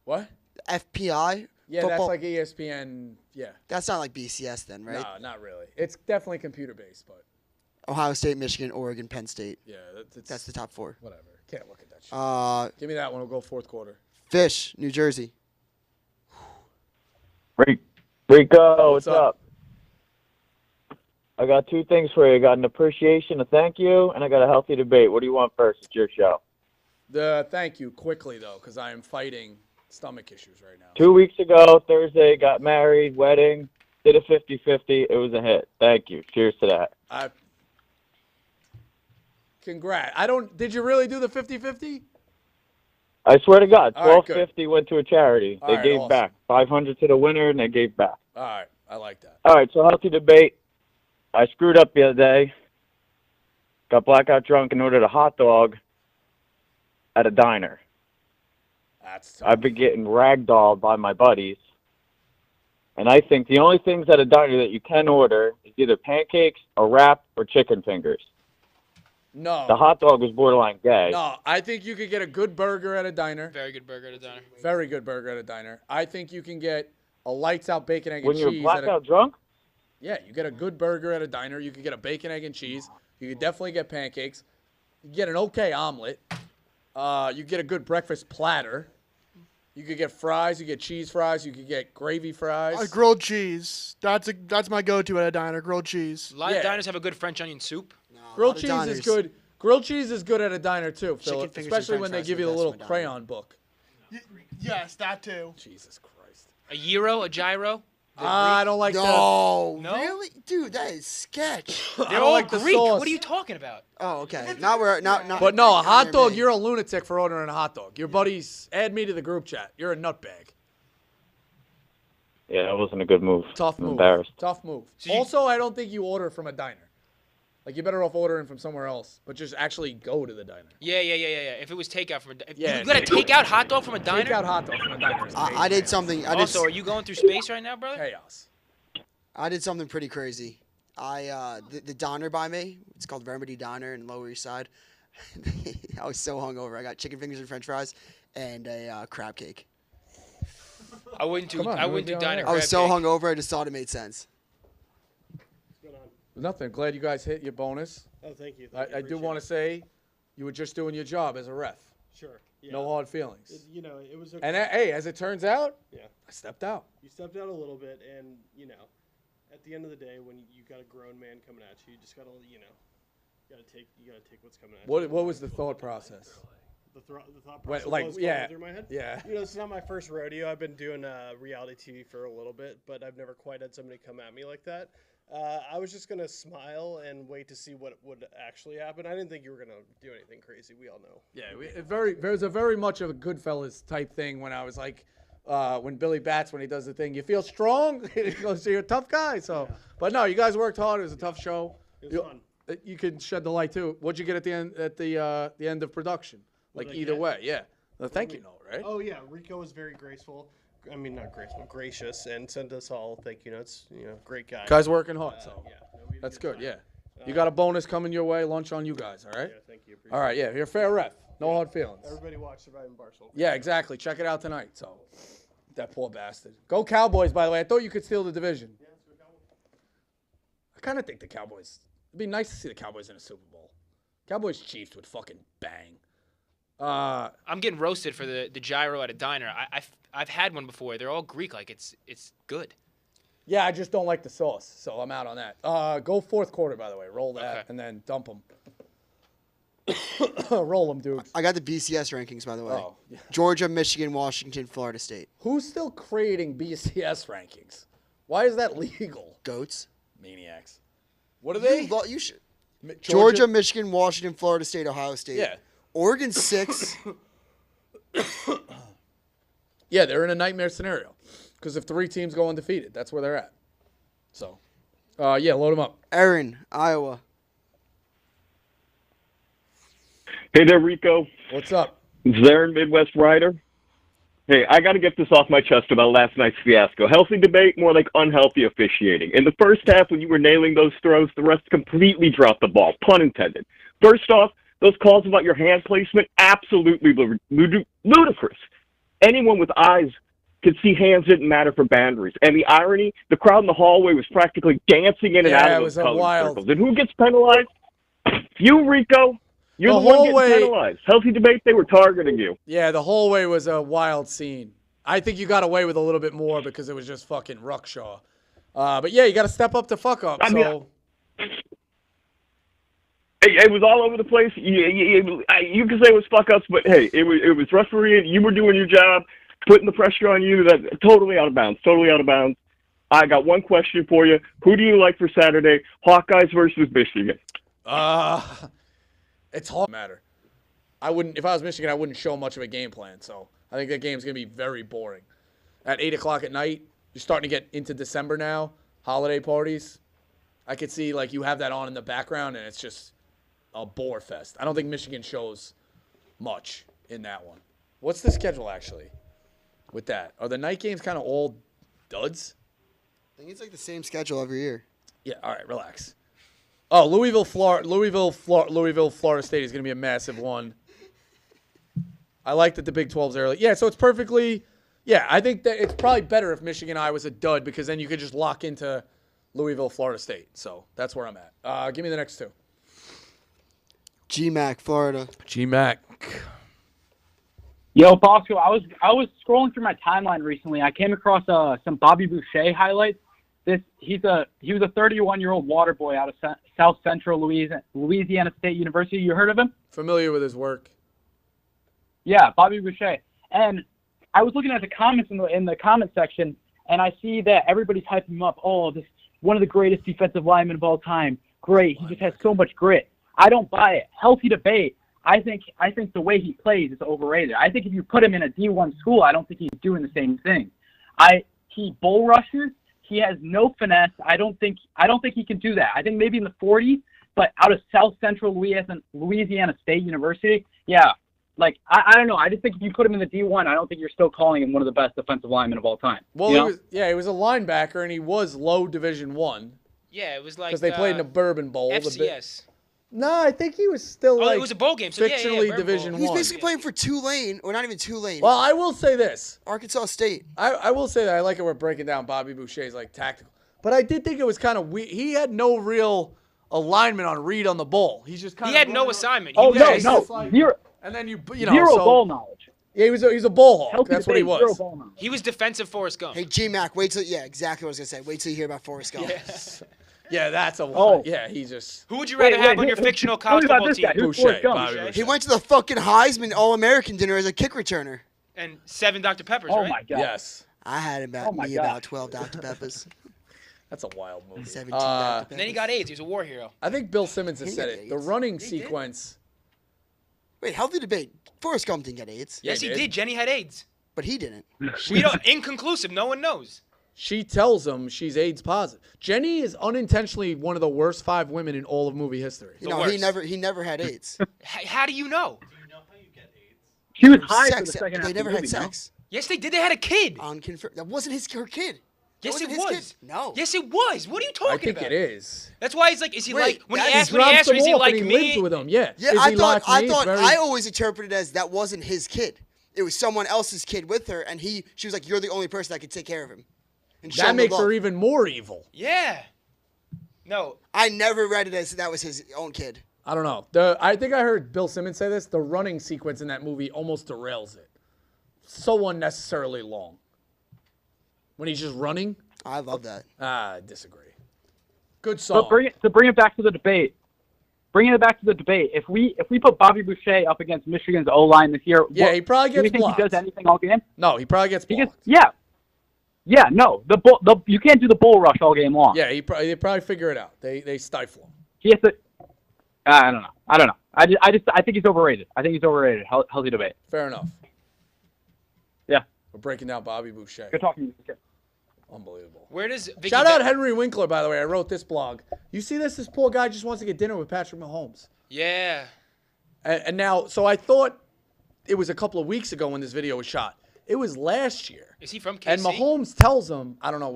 Speaker 3: What?
Speaker 7: FPI?
Speaker 3: Yeah,
Speaker 7: Football.
Speaker 3: that's like ESPN. Yeah.
Speaker 7: That's not like BCS then, right?
Speaker 3: No, not really. It's definitely computer based, but
Speaker 7: Ohio State, Michigan, Oregon, Penn State.
Speaker 3: yeah,
Speaker 7: That's the top 4.
Speaker 3: whatever. Can't look at that shit. Give me that one. We'll go fourth quarter.
Speaker 7: Fish, New Jersey.
Speaker 12: Rico, what's up? I got 2 things for you. I got an appreciation, a thank you, and I got a healthy debate. What do you want first? It's your show.
Speaker 3: Thank you quickly though, because I am fighting stomach issues right now.
Speaker 12: 2 weeks ago, Thursday, got married, wedding, did a 50-50. It was a hit. Thank you. Cheers to that.
Speaker 3: Congrats. Did you really do the 50-50?
Speaker 12: I swear to God,
Speaker 3: All right,
Speaker 12: $12.50 went to a charity.
Speaker 3: All
Speaker 12: They
Speaker 3: right,
Speaker 12: gave
Speaker 3: awesome.
Speaker 12: back. $500 to the winner, and they gave back.
Speaker 3: All right. I like that.
Speaker 12: All right, so healthy debate. I screwed up the other day. Got blackout drunk and ordered a hot dog at a diner.
Speaker 3: That's tough.
Speaker 12: I've been getting ragdolled by my buddies. And I think the only things at a diner that you can order is either pancakes, a wrap, or chicken fingers.
Speaker 3: No.
Speaker 12: The hot dog was borderline gay.
Speaker 3: No, I think you could get a good burger at a diner.
Speaker 8: Very good burger at a diner.
Speaker 3: Very good burger at a diner. I think you can get a lights out bacon, egg,
Speaker 12: When
Speaker 3: and
Speaker 12: you're
Speaker 3: cheese.
Speaker 12: blackout drunk?
Speaker 3: Yeah, you get a good burger at a diner. You could get a bacon, egg, and cheese. You could definitely get pancakes. You get an okay omelet. You get a good breakfast platter. You could get fries. You get cheese fries. You could get gravy fries.
Speaker 13: Grilled cheese. That's my go-to at a diner. Grilled cheese.
Speaker 8: A lot of diners have a good French onion soup.
Speaker 3: Grilled cheese is good. Grilled cheese is good at a diner too, Philip,
Speaker 7: fingers and
Speaker 3: especially
Speaker 7: french
Speaker 3: when they
Speaker 7: fries
Speaker 3: give
Speaker 7: are
Speaker 3: you
Speaker 7: the
Speaker 3: the
Speaker 7: best
Speaker 3: little
Speaker 7: from a diner.
Speaker 3: crayon book.
Speaker 13: Yes, that too.
Speaker 3: Jesus Christ.
Speaker 8: A gyro, a gyro.
Speaker 3: I don't like
Speaker 7: No,
Speaker 8: No?
Speaker 7: really, dude, that is sketch.
Speaker 8: They're
Speaker 3: don't
Speaker 8: all
Speaker 3: like the
Speaker 8: Greek.
Speaker 3: sauce.
Speaker 8: What are you talking about?
Speaker 7: Oh, okay. Not.
Speaker 3: But no, a hot dog.
Speaker 7: me.
Speaker 3: You're a lunatic for ordering a hot dog. Your buddies add me to the group chat. You're a nutbag.
Speaker 12: Yeah, that wasn't a good move.
Speaker 3: Tough
Speaker 12: I'm
Speaker 3: move.
Speaker 12: embarrassed.
Speaker 3: Tough move.
Speaker 8: So you-
Speaker 3: Also, I don't think you order from a diner. Like you're better off ordering from somewhere else, but just actually go to the diner.
Speaker 8: Yeah. If it was takeout from a diner.
Speaker 3: Yeah,
Speaker 8: You got a takeout hot dog from a diner?
Speaker 3: Take out hot dog from a diner. is
Speaker 7: I
Speaker 3: amazing.
Speaker 7: did something.
Speaker 8: Also, are you going through space right now, brother?
Speaker 3: Chaos.
Speaker 7: I did something pretty crazy. The diner by me. It's called Remedy Diner in Lower East Side. I was so hungover. I got chicken fingers and French fries and a crab cake.
Speaker 8: I wouldn't do.
Speaker 3: Come on,
Speaker 8: I
Speaker 3: you
Speaker 8: wouldn't do
Speaker 3: would be
Speaker 8: diner.
Speaker 3: all
Speaker 7: I was
Speaker 8: crab
Speaker 7: so
Speaker 8: cake.
Speaker 7: hungover. I just thought it made sense.
Speaker 3: Nothing. Glad you guys hit your bonus.
Speaker 13: Oh, thank you.
Speaker 3: I do want to say, you were just doing your job as a ref.
Speaker 13: Sure. Yeah.
Speaker 3: No hard feelings.
Speaker 13: It was.
Speaker 3: And hey, as it turns out,
Speaker 13: Yeah.
Speaker 3: I stepped out.
Speaker 13: You stepped out a little bit, and at the end of the day, when you got a grown man coming at you, you just gotta, you gotta take what's coming at you.
Speaker 3: What was the thought process?
Speaker 13: The thought
Speaker 3: When-
Speaker 13: process
Speaker 3: like,
Speaker 13: was
Speaker 3: yeah,
Speaker 13: going through my head.
Speaker 3: yeah.
Speaker 13: This is not my first rodeo. I've been doing reality TV for a little bit, but I've never quite had somebody come at me like that. I was just gonna smile and wait to see what would actually happen. I didn't think you were gonna do anything crazy. We all know.
Speaker 3: Yeah, there's a very much of a Goodfellas type thing when I was like, when Billy Bats, when he does the thing, you feel strong? He goes, you're a tough guy. So, But no, you guys worked hard. It was a tough show.
Speaker 13: It was fun.
Speaker 3: You can shed the light too. What'd you get at the end of production?
Speaker 13: What
Speaker 3: Like
Speaker 13: did I
Speaker 3: either
Speaker 13: get?
Speaker 3: way, yeah. The thank you note, right?
Speaker 13: Oh yeah, Rico was very graceful. I mean, not graceful, gracious, and sent us all thank you notes. Great guy.
Speaker 3: Guys working hard, so
Speaker 13: Yeah, no, we did
Speaker 3: that's
Speaker 13: good
Speaker 3: good.
Speaker 13: time.
Speaker 3: Yeah, you got a bonus coming your way. Lunch on you guys. All right.
Speaker 13: Yeah, thank you.
Speaker 3: All right. Yeah, you're a fair ref. No hard feelings.
Speaker 13: Everybody watch Surviving Barstool.
Speaker 3: Yeah, exactly. Check it out tonight. So, that poor bastard. Go Cowboys, by the way. I thought you could steal the division. I kind of think the Cowboys. It'd be nice to see the Cowboys in a Super Bowl. Cowboys Chiefs would fucking bang.
Speaker 8: I'm getting roasted for the gyro at a diner. I've had one before. They're all Greek. Like it's good.
Speaker 3: Yeah, I just don't like the sauce, so I'm out on that. Go fourth quarter, by the way. Roll that
Speaker 8: Okay.
Speaker 3: and then dump them. Roll them, dude.
Speaker 7: I got the BCS rankings, by the way.
Speaker 3: Oh, yeah.
Speaker 7: Georgia, Michigan, Washington, Florida State.
Speaker 3: Who's still creating BCS rankings? Why is that legal?
Speaker 7: Goats.
Speaker 3: Maniacs. What are they?
Speaker 7: You should. Georgia, Michigan, Washington, Florida State, Ohio State.
Speaker 3: Yeah.
Speaker 7: Oregon 6.
Speaker 3: Yeah, they're in a nightmare scenario. Because if 3 teams go undefeated, that's where they're at. So, yeah, load them up.
Speaker 7: Aaron, Iowa.
Speaker 14: Hey there, Rico.
Speaker 3: What's up?
Speaker 14: Zaren, Midwest Rider. Hey, I got to get this off my chest about last night's fiasco. Healthy debate, more like unhealthy officiating. In the first half, when you were nailing those throws, the refs completely dropped the ball, pun intended. First off, those calls about your hand placement, absolutely ludicrous. Anyone with eyes could see hands didn't matter for boundaries. And the irony, the crowd in the hallway was practically dancing in and out of those colored circles. And who gets penalized? You, Rico. You're the one getting penalized. Healthy debate, they were targeting you.
Speaker 3: Yeah, the hallway was a wild scene. I think you got away with a little bit more because it was just fucking Ruckshaw. But yeah, you got to step up to fuck up.
Speaker 14: It was all over the place. You can say it was fuck ups, but hey, it was refereeing. You were doing your job, putting the pressure on you. That totally out of bounds. Totally out of bounds. I got one question for you. Who do you like for Saturday? Hawkeyes versus Michigan.
Speaker 3: It's hard to matter. If I was Michigan, I wouldn't show much of a game plan. So I think that game's gonna be very boring. At 8:00 at night, you're starting to get into December now. Holiday parties. I could see like you have that on in the background, and it's just a bore fest. I don't think Michigan shows much in that one. What's the schedule actually with that? Are the night games kind of all duds?
Speaker 7: I think it's like the same schedule every year.
Speaker 3: Yeah. All right. Relax. Oh, Louisville, Florida State is going to be a massive one. I like that the Big 12's early. Yeah, so it's perfectly – yeah, I think that it's probably better if Michigan-I was a dud because then you could just lock into Louisville, Florida State. So that's where I'm at. Give me the next two.
Speaker 7: GMAC, Florida.
Speaker 3: GMAC.
Speaker 15: Yo, Bosco, I was scrolling through my timeline recently. I came across some Bobby Boucher highlights. He was a 31-year-old water boy out of South Central Louisiana State University. You heard of him?
Speaker 3: Familiar with his work.
Speaker 15: Yeah, Bobby Boucher. And I was looking at the comments in the comment section, and I see that everybody's hyping him up. Oh, this one of the greatest defensive linemen of all time. Great. He just has so much grit. I don't buy it. Healthy debate. I think the way he plays is overrated. I think if you put him in a D1 school, I don't think he's doing the same thing. He bull rushes. He has no finesse. I don't think he can do that. I think maybe in the 40s, but out of South Central Louisiana State University, yeah. Like, I don't know. I just think if you put him in the D1, I don't think you're still calling him one of the best defensive linemen of all time.
Speaker 3: Well, he was a linebacker, and he was low Division I.
Speaker 8: Yeah, it was like
Speaker 3: because they played in a Bourbon Bowl.
Speaker 8: FCS.
Speaker 3: No, I think he was still
Speaker 8: it was a bowl game. So
Speaker 3: fictionally Division I.
Speaker 7: He's basically playing for Tulane, or not even Tulane.
Speaker 3: Well, I will say this.
Speaker 7: Arkansas State.
Speaker 3: I will say that I like it. We're breaking down Bobby Boucher's like tactical, but I did think it was kind of weird. He had no real alignment on read on the ball. He's just kind of.
Speaker 8: He had no assignment.
Speaker 15: Zero.
Speaker 3: And then you
Speaker 15: zero ball knowledge.
Speaker 3: Yeah, he's a ball hawk. That's what he was.
Speaker 8: He was defensive Forrest Gump.
Speaker 7: Hey, GMAC, wait till exactly what I was gonna say. Wait till you hear about Forrest Gump.
Speaker 3: Yes. Yeah, that's a yeah. He just.
Speaker 8: Who would you rather have on your fictional college football team?
Speaker 3: Boucher.
Speaker 7: He went to the fucking Heisman All-American dinner as a kick returner.
Speaker 8: And 7 Dr. Peppers,
Speaker 15: right?
Speaker 8: Oh
Speaker 15: my God.
Speaker 3: Yes.
Speaker 7: I had about about 12 Dr. Peppers.
Speaker 3: That's a wild movie.
Speaker 7: 17 Dr. Peppers.
Speaker 8: And then he got AIDS. He was a war hero.
Speaker 3: I think Bill Simmons has said it. The running sequence.
Speaker 7: Wait, healthy debate. Forrest Gump didn't get AIDS.
Speaker 8: Yes, he did. Jenny had AIDS.
Speaker 7: But he didn't.
Speaker 8: We don't. Inconclusive. No one knows.
Speaker 3: She tells him she's AIDS positive. Jenny is unintentionally one of the worst 5 women in all of movie history.
Speaker 7: He never had AIDS.
Speaker 8: How do you know?
Speaker 13: Do you know how you get AIDS?
Speaker 15: She was high for the second half.
Speaker 7: They never had sex.
Speaker 8: Yes, they did. They had a kid.
Speaker 7: That wasn't her kid.
Speaker 8: Yes, it was.
Speaker 7: No.
Speaker 8: Yes, it was. What are you talking about?
Speaker 3: I think it is.
Speaker 8: That's why he's like, is he like, when he asked
Speaker 3: her,
Speaker 8: is he like
Speaker 3: he
Speaker 8: me?
Speaker 3: Lives with him. Yeah.
Speaker 7: Yeah, I always interpreted it as that wasn't his kid. It was someone else's kid with her, and she was like, you're the only person that could take care of him. And
Speaker 3: that makes her even more evil.
Speaker 8: Yeah. No.
Speaker 7: I never read it as that was his own kid.
Speaker 3: I don't know. I think I heard Bill Simmons say this. The running sequence in that movie almost derails it. So unnecessarily long. When he's just running.
Speaker 7: I love that.
Speaker 3: I disagree. Good song.
Speaker 15: But bring it back to the debate. Bringing it back to the debate, if we put Bobby Boucher up against Michigan's O-line this year,
Speaker 3: he probably gets
Speaker 15: do you think
Speaker 3: blocked.
Speaker 15: he does anything all game?
Speaker 3: No, he probably gets blocked.
Speaker 15: No. You can't do the bull rush all game long.
Speaker 3: Yeah, they probably figure it out. They stifle him.
Speaker 15: He has to. I don't know. I think he's overrated. Healthy debate.
Speaker 3: Fair enough.
Speaker 15: Yeah.
Speaker 3: We're breaking down Bobby Boucher.
Speaker 15: Good talking to you.
Speaker 3: Unbelievable.
Speaker 8: Where does
Speaker 3: Shout out Henry Winkler, by the way. I wrote this blog. You see this? This poor guy just wants to get dinner with Patrick Mahomes.
Speaker 8: Yeah.
Speaker 3: And now, so I thought it was a couple of weeks ago when this video was shot. It was last year.
Speaker 8: Is he from KC?
Speaker 3: And Mahomes tells him, I don't know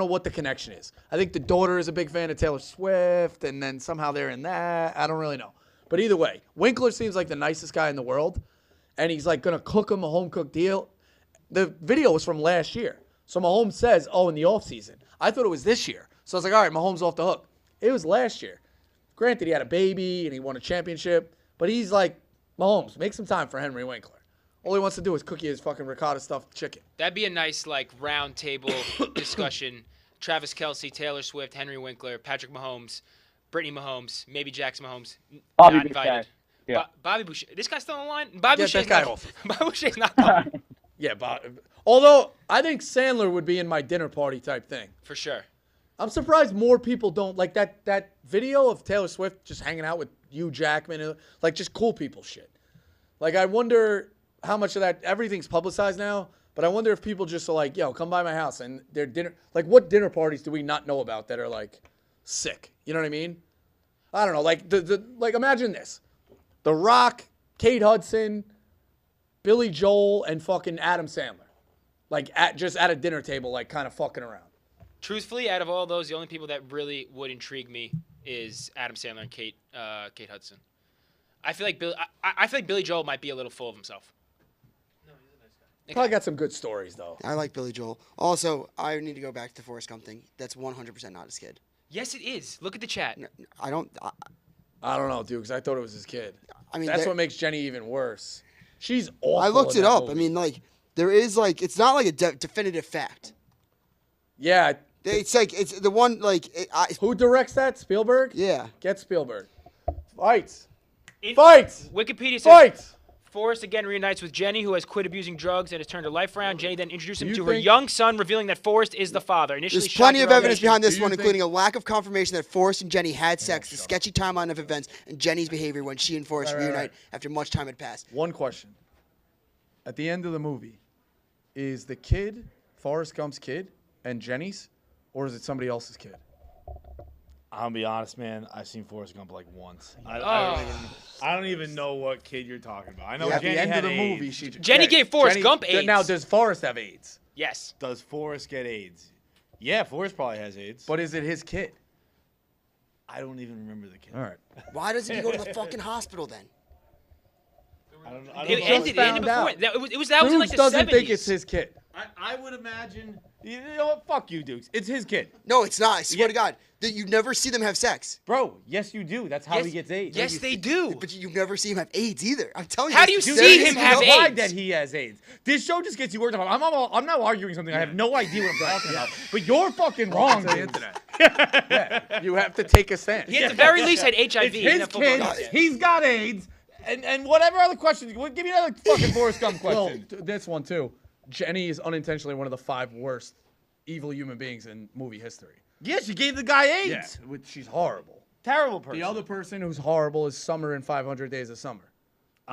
Speaker 3: what the connection is. I think the daughter is a big fan of Taylor Swift, and then somehow they're in that. I don't really know. But either way, Winkler seems like the nicest guy in the world, and he's like going to cook him a home-cooked deal. The video was from last year. So Mahomes says, in the offseason. I thought it was this year. So I was like, all right, Mahomes off the hook. It was last year. Granted, he had a baby, and he won a championship, but he's like, Mahomes, make some time for Henry Winkler. All he wants to do is cook you his fucking ricotta stuffed chicken.
Speaker 8: That'd be a nice round table discussion. Travis Kelce, Taylor Swift, Henry Winkler, Patrick Mahomes, Brittany Mahomes, maybe Jackson Mahomes.
Speaker 12: Bobby
Speaker 8: not
Speaker 12: Boucher.
Speaker 8: invited.
Speaker 12: Yeah.
Speaker 8: Bobby Boucher. This guy's still on the line? Bobby
Speaker 3: Get
Speaker 8: Boucher's
Speaker 3: that guy
Speaker 8: not,
Speaker 3: off.
Speaker 8: Bobby Boucher's not coming.
Speaker 3: Yeah, although I think Sandler would be in my dinner party type thing.
Speaker 8: For sure.
Speaker 3: I'm surprised more people don't like that video of Taylor Swift just hanging out with Hugh Jackman, like just cool people shit. Like I wonder how much of that, everything's publicized now, but I wonder if people just are like, yo, come by my house and their dinner, like what dinner parties do we not know about that are like sick? You know what I mean? I don't know. Like like imagine this. The Rock, Kate Hudson, Billy Joel, and fucking Adam Sandler. Like just at a dinner table, like kind of fucking around.
Speaker 8: Truthfully, out of all those, the only people that really would intrigue me is Adam Sandler and Kate Hudson. I feel like I feel like Billy Joel might be a little full of himself.
Speaker 3: Probably got some good stories though.
Speaker 7: I like Billy Joel. Also, I need to go back to the Forrest Gump thing. That's 100% not his kid.
Speaker 8: Yes, it is. Look at the chat.
Speaker 7: No, I don't
Speaker 3: know, dude, because I thought it was his kid.
Speaker 7: I mean,
Speaker 3: that's what makes Jenny even worse. She's awful.
Speaker 7: I looked
Speaker 3: in
Speaker 7: it
Speaker 3: that
Speaker 7: up.
Speaker 3: movie.
Speaker 7: I mean, like there is like it's not like a definitive fact.
Speaker 3: Yeah.
Speaker 7: It's like it's the one like
Speaker 3: who directs that? Spielberg?
Speaker 7: Yeah.
Speaker 3: Get Spielberg. Fights.
Speaker 8: Fights. Wikipedia says
Speaker 3: Fights.
Speaker 8: Forrest again reunites with Jenny, who has quit abusing drugs and has turned her life around. Jenny then introduced him
Speaker 3: Do you
Speaker 8: to her
Speaker 3: think-
Speaker 8: young son, revealing that Forrest is the father. Initially,
Speaker 7: There's plenty of
Speaker 8: shocking
Speaker 7: evidence behind this
Speaker 3: Do you
Speaker 7: one,
Speaker 3: think-
Speaker 7: including a lack of confirmation that Forrest and Jenny had sex, the sketchy timeline of events, and Jenny's behavior when she and Forrest
Speaker 3: Right, right,
Speaker 7: reunite
Speaker 3: right.
Speaker 7: after much time had passed.
Speaker 3: One question. At the end of the movie, is the kid Forrest Gump's kid and Jenny's, or is it somebody else's kid?
Speaker 16: I'll be honest, man. I've seen Forrest Gump like once. I don't even know what kid you're talking about. I know
Speaker 3: At
Speaker 16: Jenny
Speaker 3: the end
Speaker 16: had
Speaker 3: of the
Speaker 16: AIDS.
Speaker 3: movie,
Speaker 8: Jenny gave Forrest Gump AIDS.
Speaker 3: Now, does Forrest have AIDS?
Speaker 8: Yes.
Speaker 16: Does Forrest get AIDS? Yeah, Forrest probably has AIDS.
Speaker 3: But is it his kid?
Speaker 16: I don't even remember the kid.
Speaker 3: All right.
Speaker 7: Why doesn't he go to the fucking hospital then?
Speaker 16: I don't
Speaker 8: It ended before.
Speaker 3: out.
Speaker 8: That was in like
Speaker 3: Dukes
Speaker 8: the
Speaker 3: doesn't
Speaker 8: 70s.
Speaker 3: think it's his kid.
Speaker 16: I would imagine. You know what? Fuck you, Dukes. It's his kid.
Speaker 7: No, it's not. I swear to God. That you never see them have sex.
Speaker 16: Bro, yes, you do. That's how
Speaker 8: Yes-
Speaker 16: he gets AIDS.
Speaker 8: yes, they do.
Speaker 7: But you never see him have AIDS either. I'm telling you.
Speaker 8: How do you
Speaker 7: Dude,
Speaker 8: see
Speaker 7: that
Speaker 8: him
Speaker 7: is
Speaker 8: have
Speaker 16: implied
Speaker 8: AIDS?
Speaker 16: that he has AIDS. This show just gets you worked up. I'm not arguing something. I have no idea what I'm talking about. But you're fucking wrong,
Speaker 3: On the
Speaker 16: Dukes.
Speaker 3: internet. Yeah, you have to take a stand.
Speaker 8: He at the very least had HIV.
Speaker 16: It's
Speaker 8: in
Speaker 16: his
Speaker 8: that football
Speaker 16: kid.
Speaker 8: game.
Speaker 16: He's got AIDS. And whatever other questions. Give me another fucking Forrest Gump question.
Speaker 3: Well, this one too. Jenny is unintentionally one of the 5 worst evil human beings in movie history.
Speaker 16: Yeah, she gave the guy AIDS.
Speaker 3: Yeah, she's horrible.
Speaker 16: Terrible person.
Speaker 3: The other person who's horrible is Summer in 500 Days of Summer.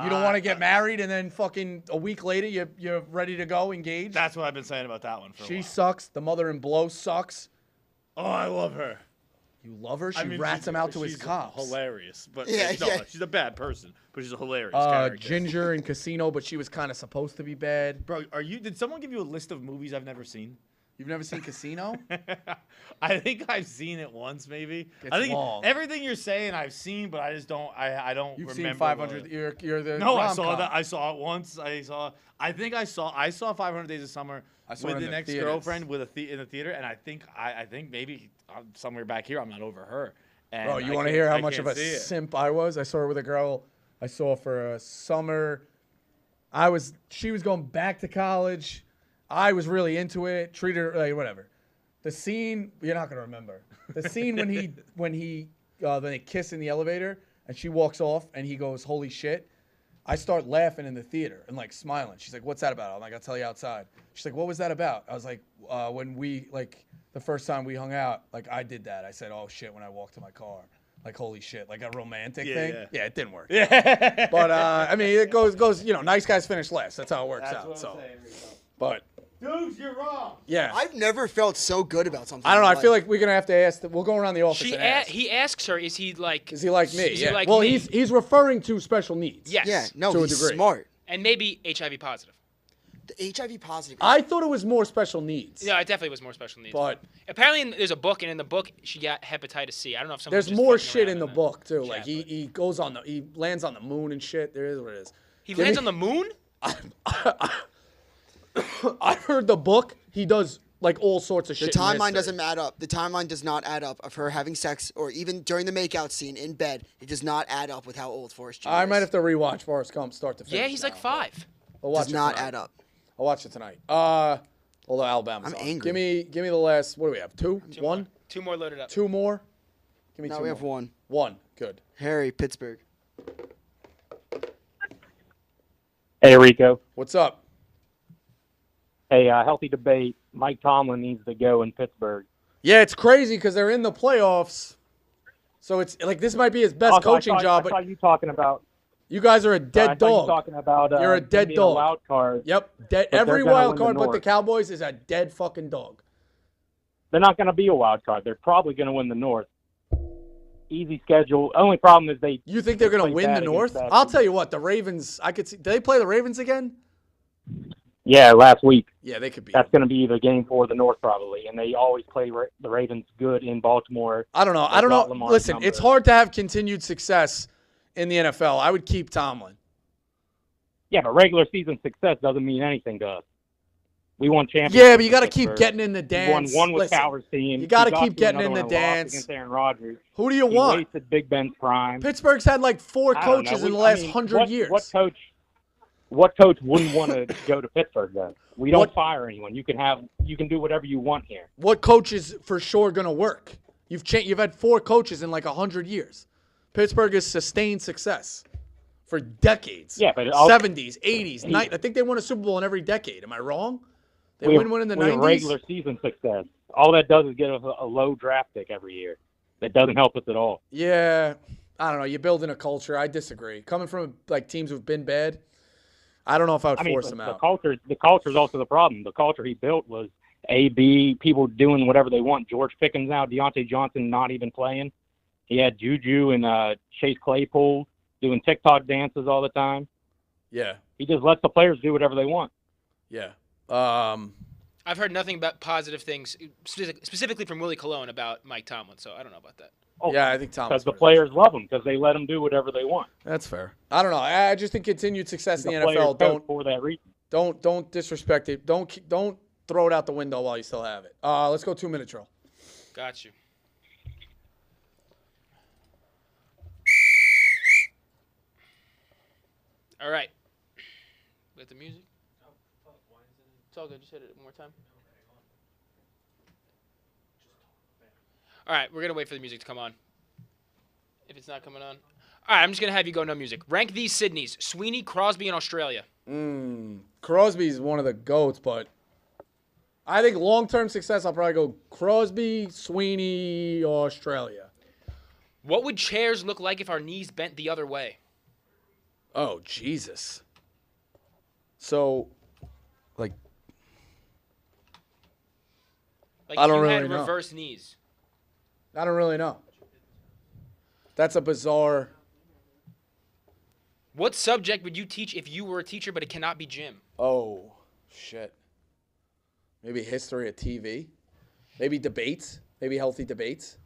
Speaker 3: You don't want to get married and then fucking a week later you're ready to go, engaged.
Speaker 16: That's what I've been saying about that one for a
Speaker 3: She
Speaker 16: while.
Speaker 3: sucks. The mother in Blow sucks.
Speaker 16: Oh, I love her.
Speaker 3: You love her? She
Speaker 16: I mean,
Speaker 3: rats him out to his
Speaker 16: she's
Speaker 3: cops.
Speaker 16: Hilarious, but
Speaker 7: Yeah,
Speaker 16: no,
Speaker 7: yeah.
Speaker 16: she's a bad person, but she's a hilarious character.
Speaker 3: Ginger in Casino, but she was kind of supposed to be bad.
Speaker 16: Bro, did someone give you a list of movies I've never seen?
Speaker 3: You've never seen Casino?
Speaker 16: I think I've seen it once, maybe.
Speaker 3: It's
Speaker 16: I think
Speaker 3: long.
Speaker 16: everything you're saying I've seen, but I just don't. I don't
Speaker 3: You've
Speaker 16: remember.
Speaker 3: seen 500. You're the
Speaker 16: No, I
Speaker 3: rom-com.
Speaker 16: saw that. I saw it once. I think I saw 500 Days of Summer
Speaker 3: I saw it
Speaker 16: with
Speaker 3: in
Speaker 16: an
Speaker 3: the
Speaker 16: ex-girlfriend in the theater, and I think maybe somewhere back here I'm not over her. And
Speaker 3: Bro, you
Speaker 16: I
Speaker 3: want to
Speaker 16: can't-
Speaker 3: hear how
Speaker 16: I
Speaker 3: much of
Speaker 16: can't
Speaker 3: a
Speaker 16: see it.
Speaker 3: simp I was? I saw her with a girl I saw for a summer. She was going back to college. I was really into it. Treated her like whatever. The scene, you're not gonna remember. The scene when they kiss in the elevator and she walks off and he goes, "Holy shit." I start laughing in the theater and like smiling. She's like, "What's that about?" I'm like, "I'll tell you outside." She's like, "What was that about?" I was like, when we the first time we hung out, like I did that. I said, "Oh shit," when I walked to my car. Like, holy shit, like a romantic thing. Yeah, it didn't work.
Speaker 16: Yeah.
Speaker 3: But I mean, it goes, nice guys finish last. That's how it works out. So, but
Speaker 5: Dukes, you're wrong.
Speaker 3: Yeah.
Speaker 7: I've never felt so good about something.
Speaker 3: I don't know.
Speaker 7: in my
Speaker 3: I feel
Speaker 7: life.
Speaker 3: like we're gonna have to ask. We'll go around the office and ask.
Speaker 8: He asks her, is he like
Speaker 3: Is he like me?
Speaker 8: Is he
Speaker 3: Yeah.
Speaker 8: like
Speaker 3: well,
Speaker 8: me?
Speaker 3: he's referring to special needs.
Speaker 8: Yes.
Speaker 7: Yeah, no,
Speaker 3: To a
Speaker 7: he's
Speaker 3: degree.
Speaker 7: smart.
Speaker 8: And maybe HIV positive.
Speaker 7: The HIV positive.
Speaker 3: I thought it was more special needs.
Speaker 8: No, it definitely was more special needs.
Speaker 3: But
Speaker 8: apparently there's a book, and in the book she got hepatitis C. I don't know if someone.
Speaker 3: there's
Speaker 8: just
Speaker 3: more
Speaker 8: fucking
Speaker 3: shit
Speaker 8: around
Speaker 3: in the
Speaker 8: that.
Speaker 3: book too. Like he goes on he lands on the moon and shit. There is what it is.
Speaker 8: He lands on the moon?
Speaker 3: I've heard the book. He does like all sorts of
Speaker 7: The
Speaker 3: shit. in
Speaker 7: timeline
Speaker 3: history.
Speaker 7: doesn't add up. The timeline does not add up of her having sex or even during the makeout scene in bed. It does not add up with how old Forrest Jr.
Speaker 3: I
Speaker 7: is.
Speaker 3: might have to rewatch Forrest Gump start to finish.
Speaker 8: Yeah, he's like 5.
Speaker 3: I'll watch
Speaker 7: Does
Speaker 3: it
Speaker 7: not
Speaker 3: tonight.
Speaker 7: add up.
Speaker 3: I'll watch it tonight. Although Alabama's
Speaker 7: I'm
Speaker 3: on.
Speaker 7: angry.
Speaker 3: Give me the last. What do we have? Two? One?
Speaker 8: More. 2 more loaded up.
Speaker 3: 2 more? Give me
Speaker 7: No,
Speaker 3: 2
Speaker 7: we
Speaker 3: more.
Speaker 7: have one.
Speaker 3: One. Good.
Speaker 7: Harry, Pittsburgh.
Speaker 17: Hey, Rico.
Speaker 3: What's up?
Speaker 17: Hey, healthy debate. Mike Tomlin needs to go in Pittsburgh.
Speaker 3: Yeah, it's crazy because they're in the playoffs. So it's like this might be his best coaching job.
Speaker 17: I
Speaker 3: But
Speaker 17: saw you talking about.
Speaker 3: you guys are a
Speaker 17: I
Speaker 3: dead
Speaker 17: saw you
Speaker 3: dog.
Speaker 17: talking about.
Speaker 3: You're a dead
Speaker 17: being
Speaker 3: dog.
Speaker 17: wild card.
Speaker 3: Yep.
Speaker 17: but
Speaker 3: Every
Speaker 17: they're gonna
Speaker 3: wild
Speaker 17: win the
Speaker 3: card but the
Speaker 17: North.
Speaker 3: Cowboys is a dead fucking dog.
Speaker 17: They're not going to be a wild card. They're probably going to win the North. Easy schedule. Only problem is they.
Speaker 3: You think they're going to
Speaker 17: play
Speaker 3: win
Speaker 17: bad
Speaker 3: the
Speaker 17: against
Speaker 3: North?
Speaker 17: bad
Speaker 3: I'll
Speaker 17: teams.
Speaker 3: tell you what. The Ravens. I could see. Do they play the Ravens again?
Speaker 17: Yeah, last week.
Speaker 3: Yeah, they could be.
Speaker 17: That's going to be the game for the North probably, and they always play the Ravens good in Baltimore.
Speaker 3: I don't know.
Speaker 17: They
Speaker 3: I don't
Speaker 17: got
Speaker 3: know.
Speaker 17: Lamar's
Speaker 3: Listen,
Speaker 17: number.
Speaker 3: it's hard to have continued success in the NFL. I would keep Tomlin.
Speaker 17: Yeah, but regular season success doesn't mean anything to us. We won championships.
Speaker 3: Yeah, but you got to
Speaker 17: with
Speaker 3: keep
Speaker 17: Pittsburgh.
Speaker 3: getting in the
Speaker 17: We
Speaker 3: dance.
Speaker 17: won one with
Speaker 3: Listen,
Speaker 17: Cowher's team.
Speaker 3: You got to
Speaker 17: We
Speaker 3: keep
Speaker 17: to
Speaker 3: getting
Speaker 17: another
Speaker 3: in the
Speaker 17: one and lost
Speaker 3: dance.
Speaker 17: against Aaron Rodgers.
Speaker 3: Who do you
Speaker 17: He
Speaker 3: want?
Speaker 17: wasted Big Ben's prime.
Speaker 3: Pittsburgh's had like 4
Speaker 17: I don't know.
Speaker 3: coaches in the
Speaker 17: I
Speaker 3: last
Speaker 17: mean,
Speaker 3: 100 years.
Speaker 17: What coach wouldn't want to go to Pittsburgh then? We don't
Speaker 3: What-
Speaker 17: fire anyone. You can do whatever you want here.
Speaker 3: What coach is for sure going to work? You've had 4 coaches in like 100 years. Pittsburgh has sustained success for decades.
Speaker 17: Yeah, but
Speaker 3: 70s, 80s, 90s. I think they won a Super Bowl in every decade. Am I wrong? They win one in the
Speaker 17: we have
Speaker 3: 90s.
Speaker 17: regular season success. All that does is get us a low draft pick every year. That doesn't help us at all.
Speaker 3: Yeah, I don't know. You're building a culture. I disagree. Coming from like teams who've been bad, I don't know if I would force them out.
Speaker 17: The culture is also the problem. The culture he built was AB, people doing whatever they want. George Pickens now, Deontay Johnson not even playing. He had Juju and Chase Claypool doing TikTok dances all the time.
Speaker 3: Yeah,
Speaker 17: He just lets the players do whatever they want.
Speaker 3: yeah.
Speaker 8: I've heard nothing but positive things, specifically from Willie Colon about Mike Tomlin. So I don't know about that.
Speaker 3: Yeah, I think Tomlin's
Speaker 17: Because the players love him because they let him do whatever they want.
Speaker 3: That's fair. I don't know. I just think continued success in the
Speaker 17: players
Speaker 3: NFL.
Speaker 17: coach for that reason.
Speaker 3: Don't disrespect it. Don't throw it out the window while you still have it. Let's go 2-minute drill.
Speaker 8: Got you. All right. With the music. It's all good. Just hit it one more time. All right, we're going to wait for the music to come on. If it's not coming on. All right, I'm just going to have you go no music. Rank these Sydneys. Sweeney, Crosby, and Australia.
Speaker 3: Crosby's one of the GOATs, but I think long-term success, I'll probably go Crosby, Sweeney, Australia.
Speaker 8: What would chairs look like if our knees bent the other way?
Speaker 3: Oh, Jesus. So, like
Speaker 8: Like
Speaker 3: I
Speaker 8: if
Speaker 3: don't
Speaker 8: you
Speaker 3: really
Speaker 8: had
Speaker 3: know.
Speaker 8: reverse knees.
Speaker 3: I don't really know. That's a bizarre.
Speaker 8: What subject would you teach if you were a teacher, but it cannot be gym?
Speaker 3: Oh, shit. Maybe history of TV. Maybe debates. Maybe healthy debates.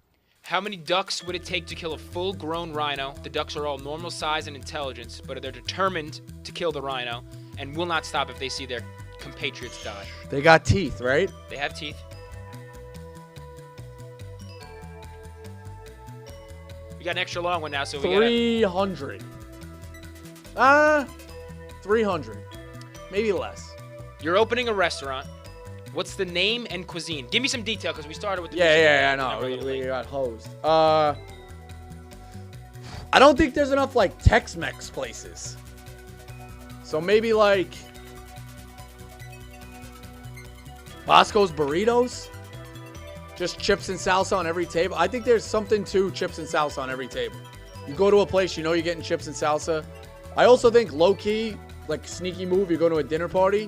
Speaker 8: How many ducks would it take to kill a full-grown rhino? The ducks are all normal size and intelligence, but they're determined to kill the rhino and will not stop if they see their compatriots die.
Speaker 3: They got teeth, right?
Speaker 8: They have teeth. We got an extra long one now, so we got
Speaker 3: 300. 300. Maybe less.
Speaker 8: You're opening a restaurant. What's the name and cuisine? Give me some detail because we started with the
Speaker 3: Yeah, I know. We got hosed. I don't think there's enough like Tex-Mex places. So maybe like Bosco's burritos? Just chips and salsa on every table. I think there's something to chips and salsa on every table. You go to a place, you know you're getting chips and salsa. I also think low-key, like sneaky move, you go to a dinner party,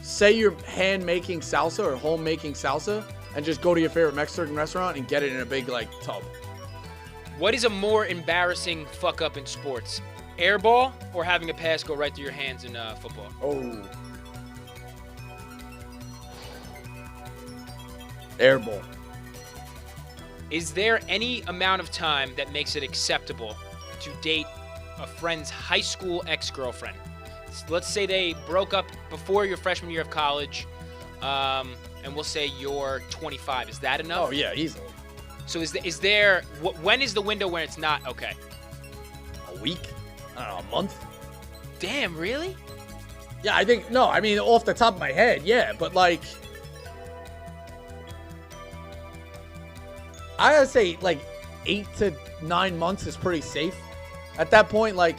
Speaker 3: say you're hand making salsa or home making salsa and just go to your favorite Mexican restaurant and get it in a big like tub.
Speaker 8: What is a more embarrassing fuck up in sports? Airball or having a pass go right through your hands in football?
Speaker 3: Oh. Airball.
Speaker 8: Is there any amount of time that makes it acceptable to date a friend's high school ex-girlfriend? Let's say they broke up before your freshman year of college, and we'll say you're 25. Is that enough?
Speaker 3: Oh, yeah, easily.
Speaker 8: So is there when is the window when it's not okay?
Speaker 3: A week? I don't know, a month?
Speaker 8: Damn, really?
Speaker 3: Yeah, I think, no, I mean, off the top of my head, yeah, but like, I gotta say, like, 8 to 9 months is pretty safe. At that point, like,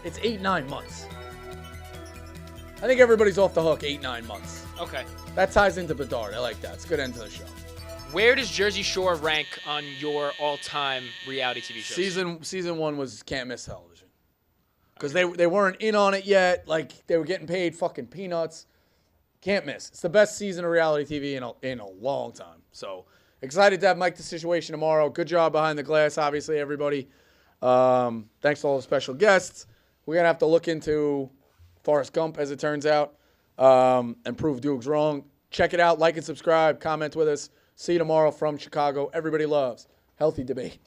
Speaker 3: it's 8-9 months. I think everybody's off the hook 8-9 months.
Speaker 8: Okay.
Speaker 3: That ties into Bedard. I like that. It's a good end to the show.
Speaker 8: Where does Jersey Shore rank on your all-time reality TV shows?
Speaker 3: Season 1 was can't miss television. Because they weren't in on it yet. Like, they were getting paid fucking peanuts. Can't miss. It's the best season of reality TV in a long time. So, excited to have Mike the Situation tomorrow. Good job behind the glass, obviously, everybody. Thanks to all the special guests. We're going to have to look into Forrest Gump, as it turns out, and prove Dukes wrong. Check it out. Like and subscribe. Comment with us. See you tomorrow from Chicago. Everybody loves Healthy Debate.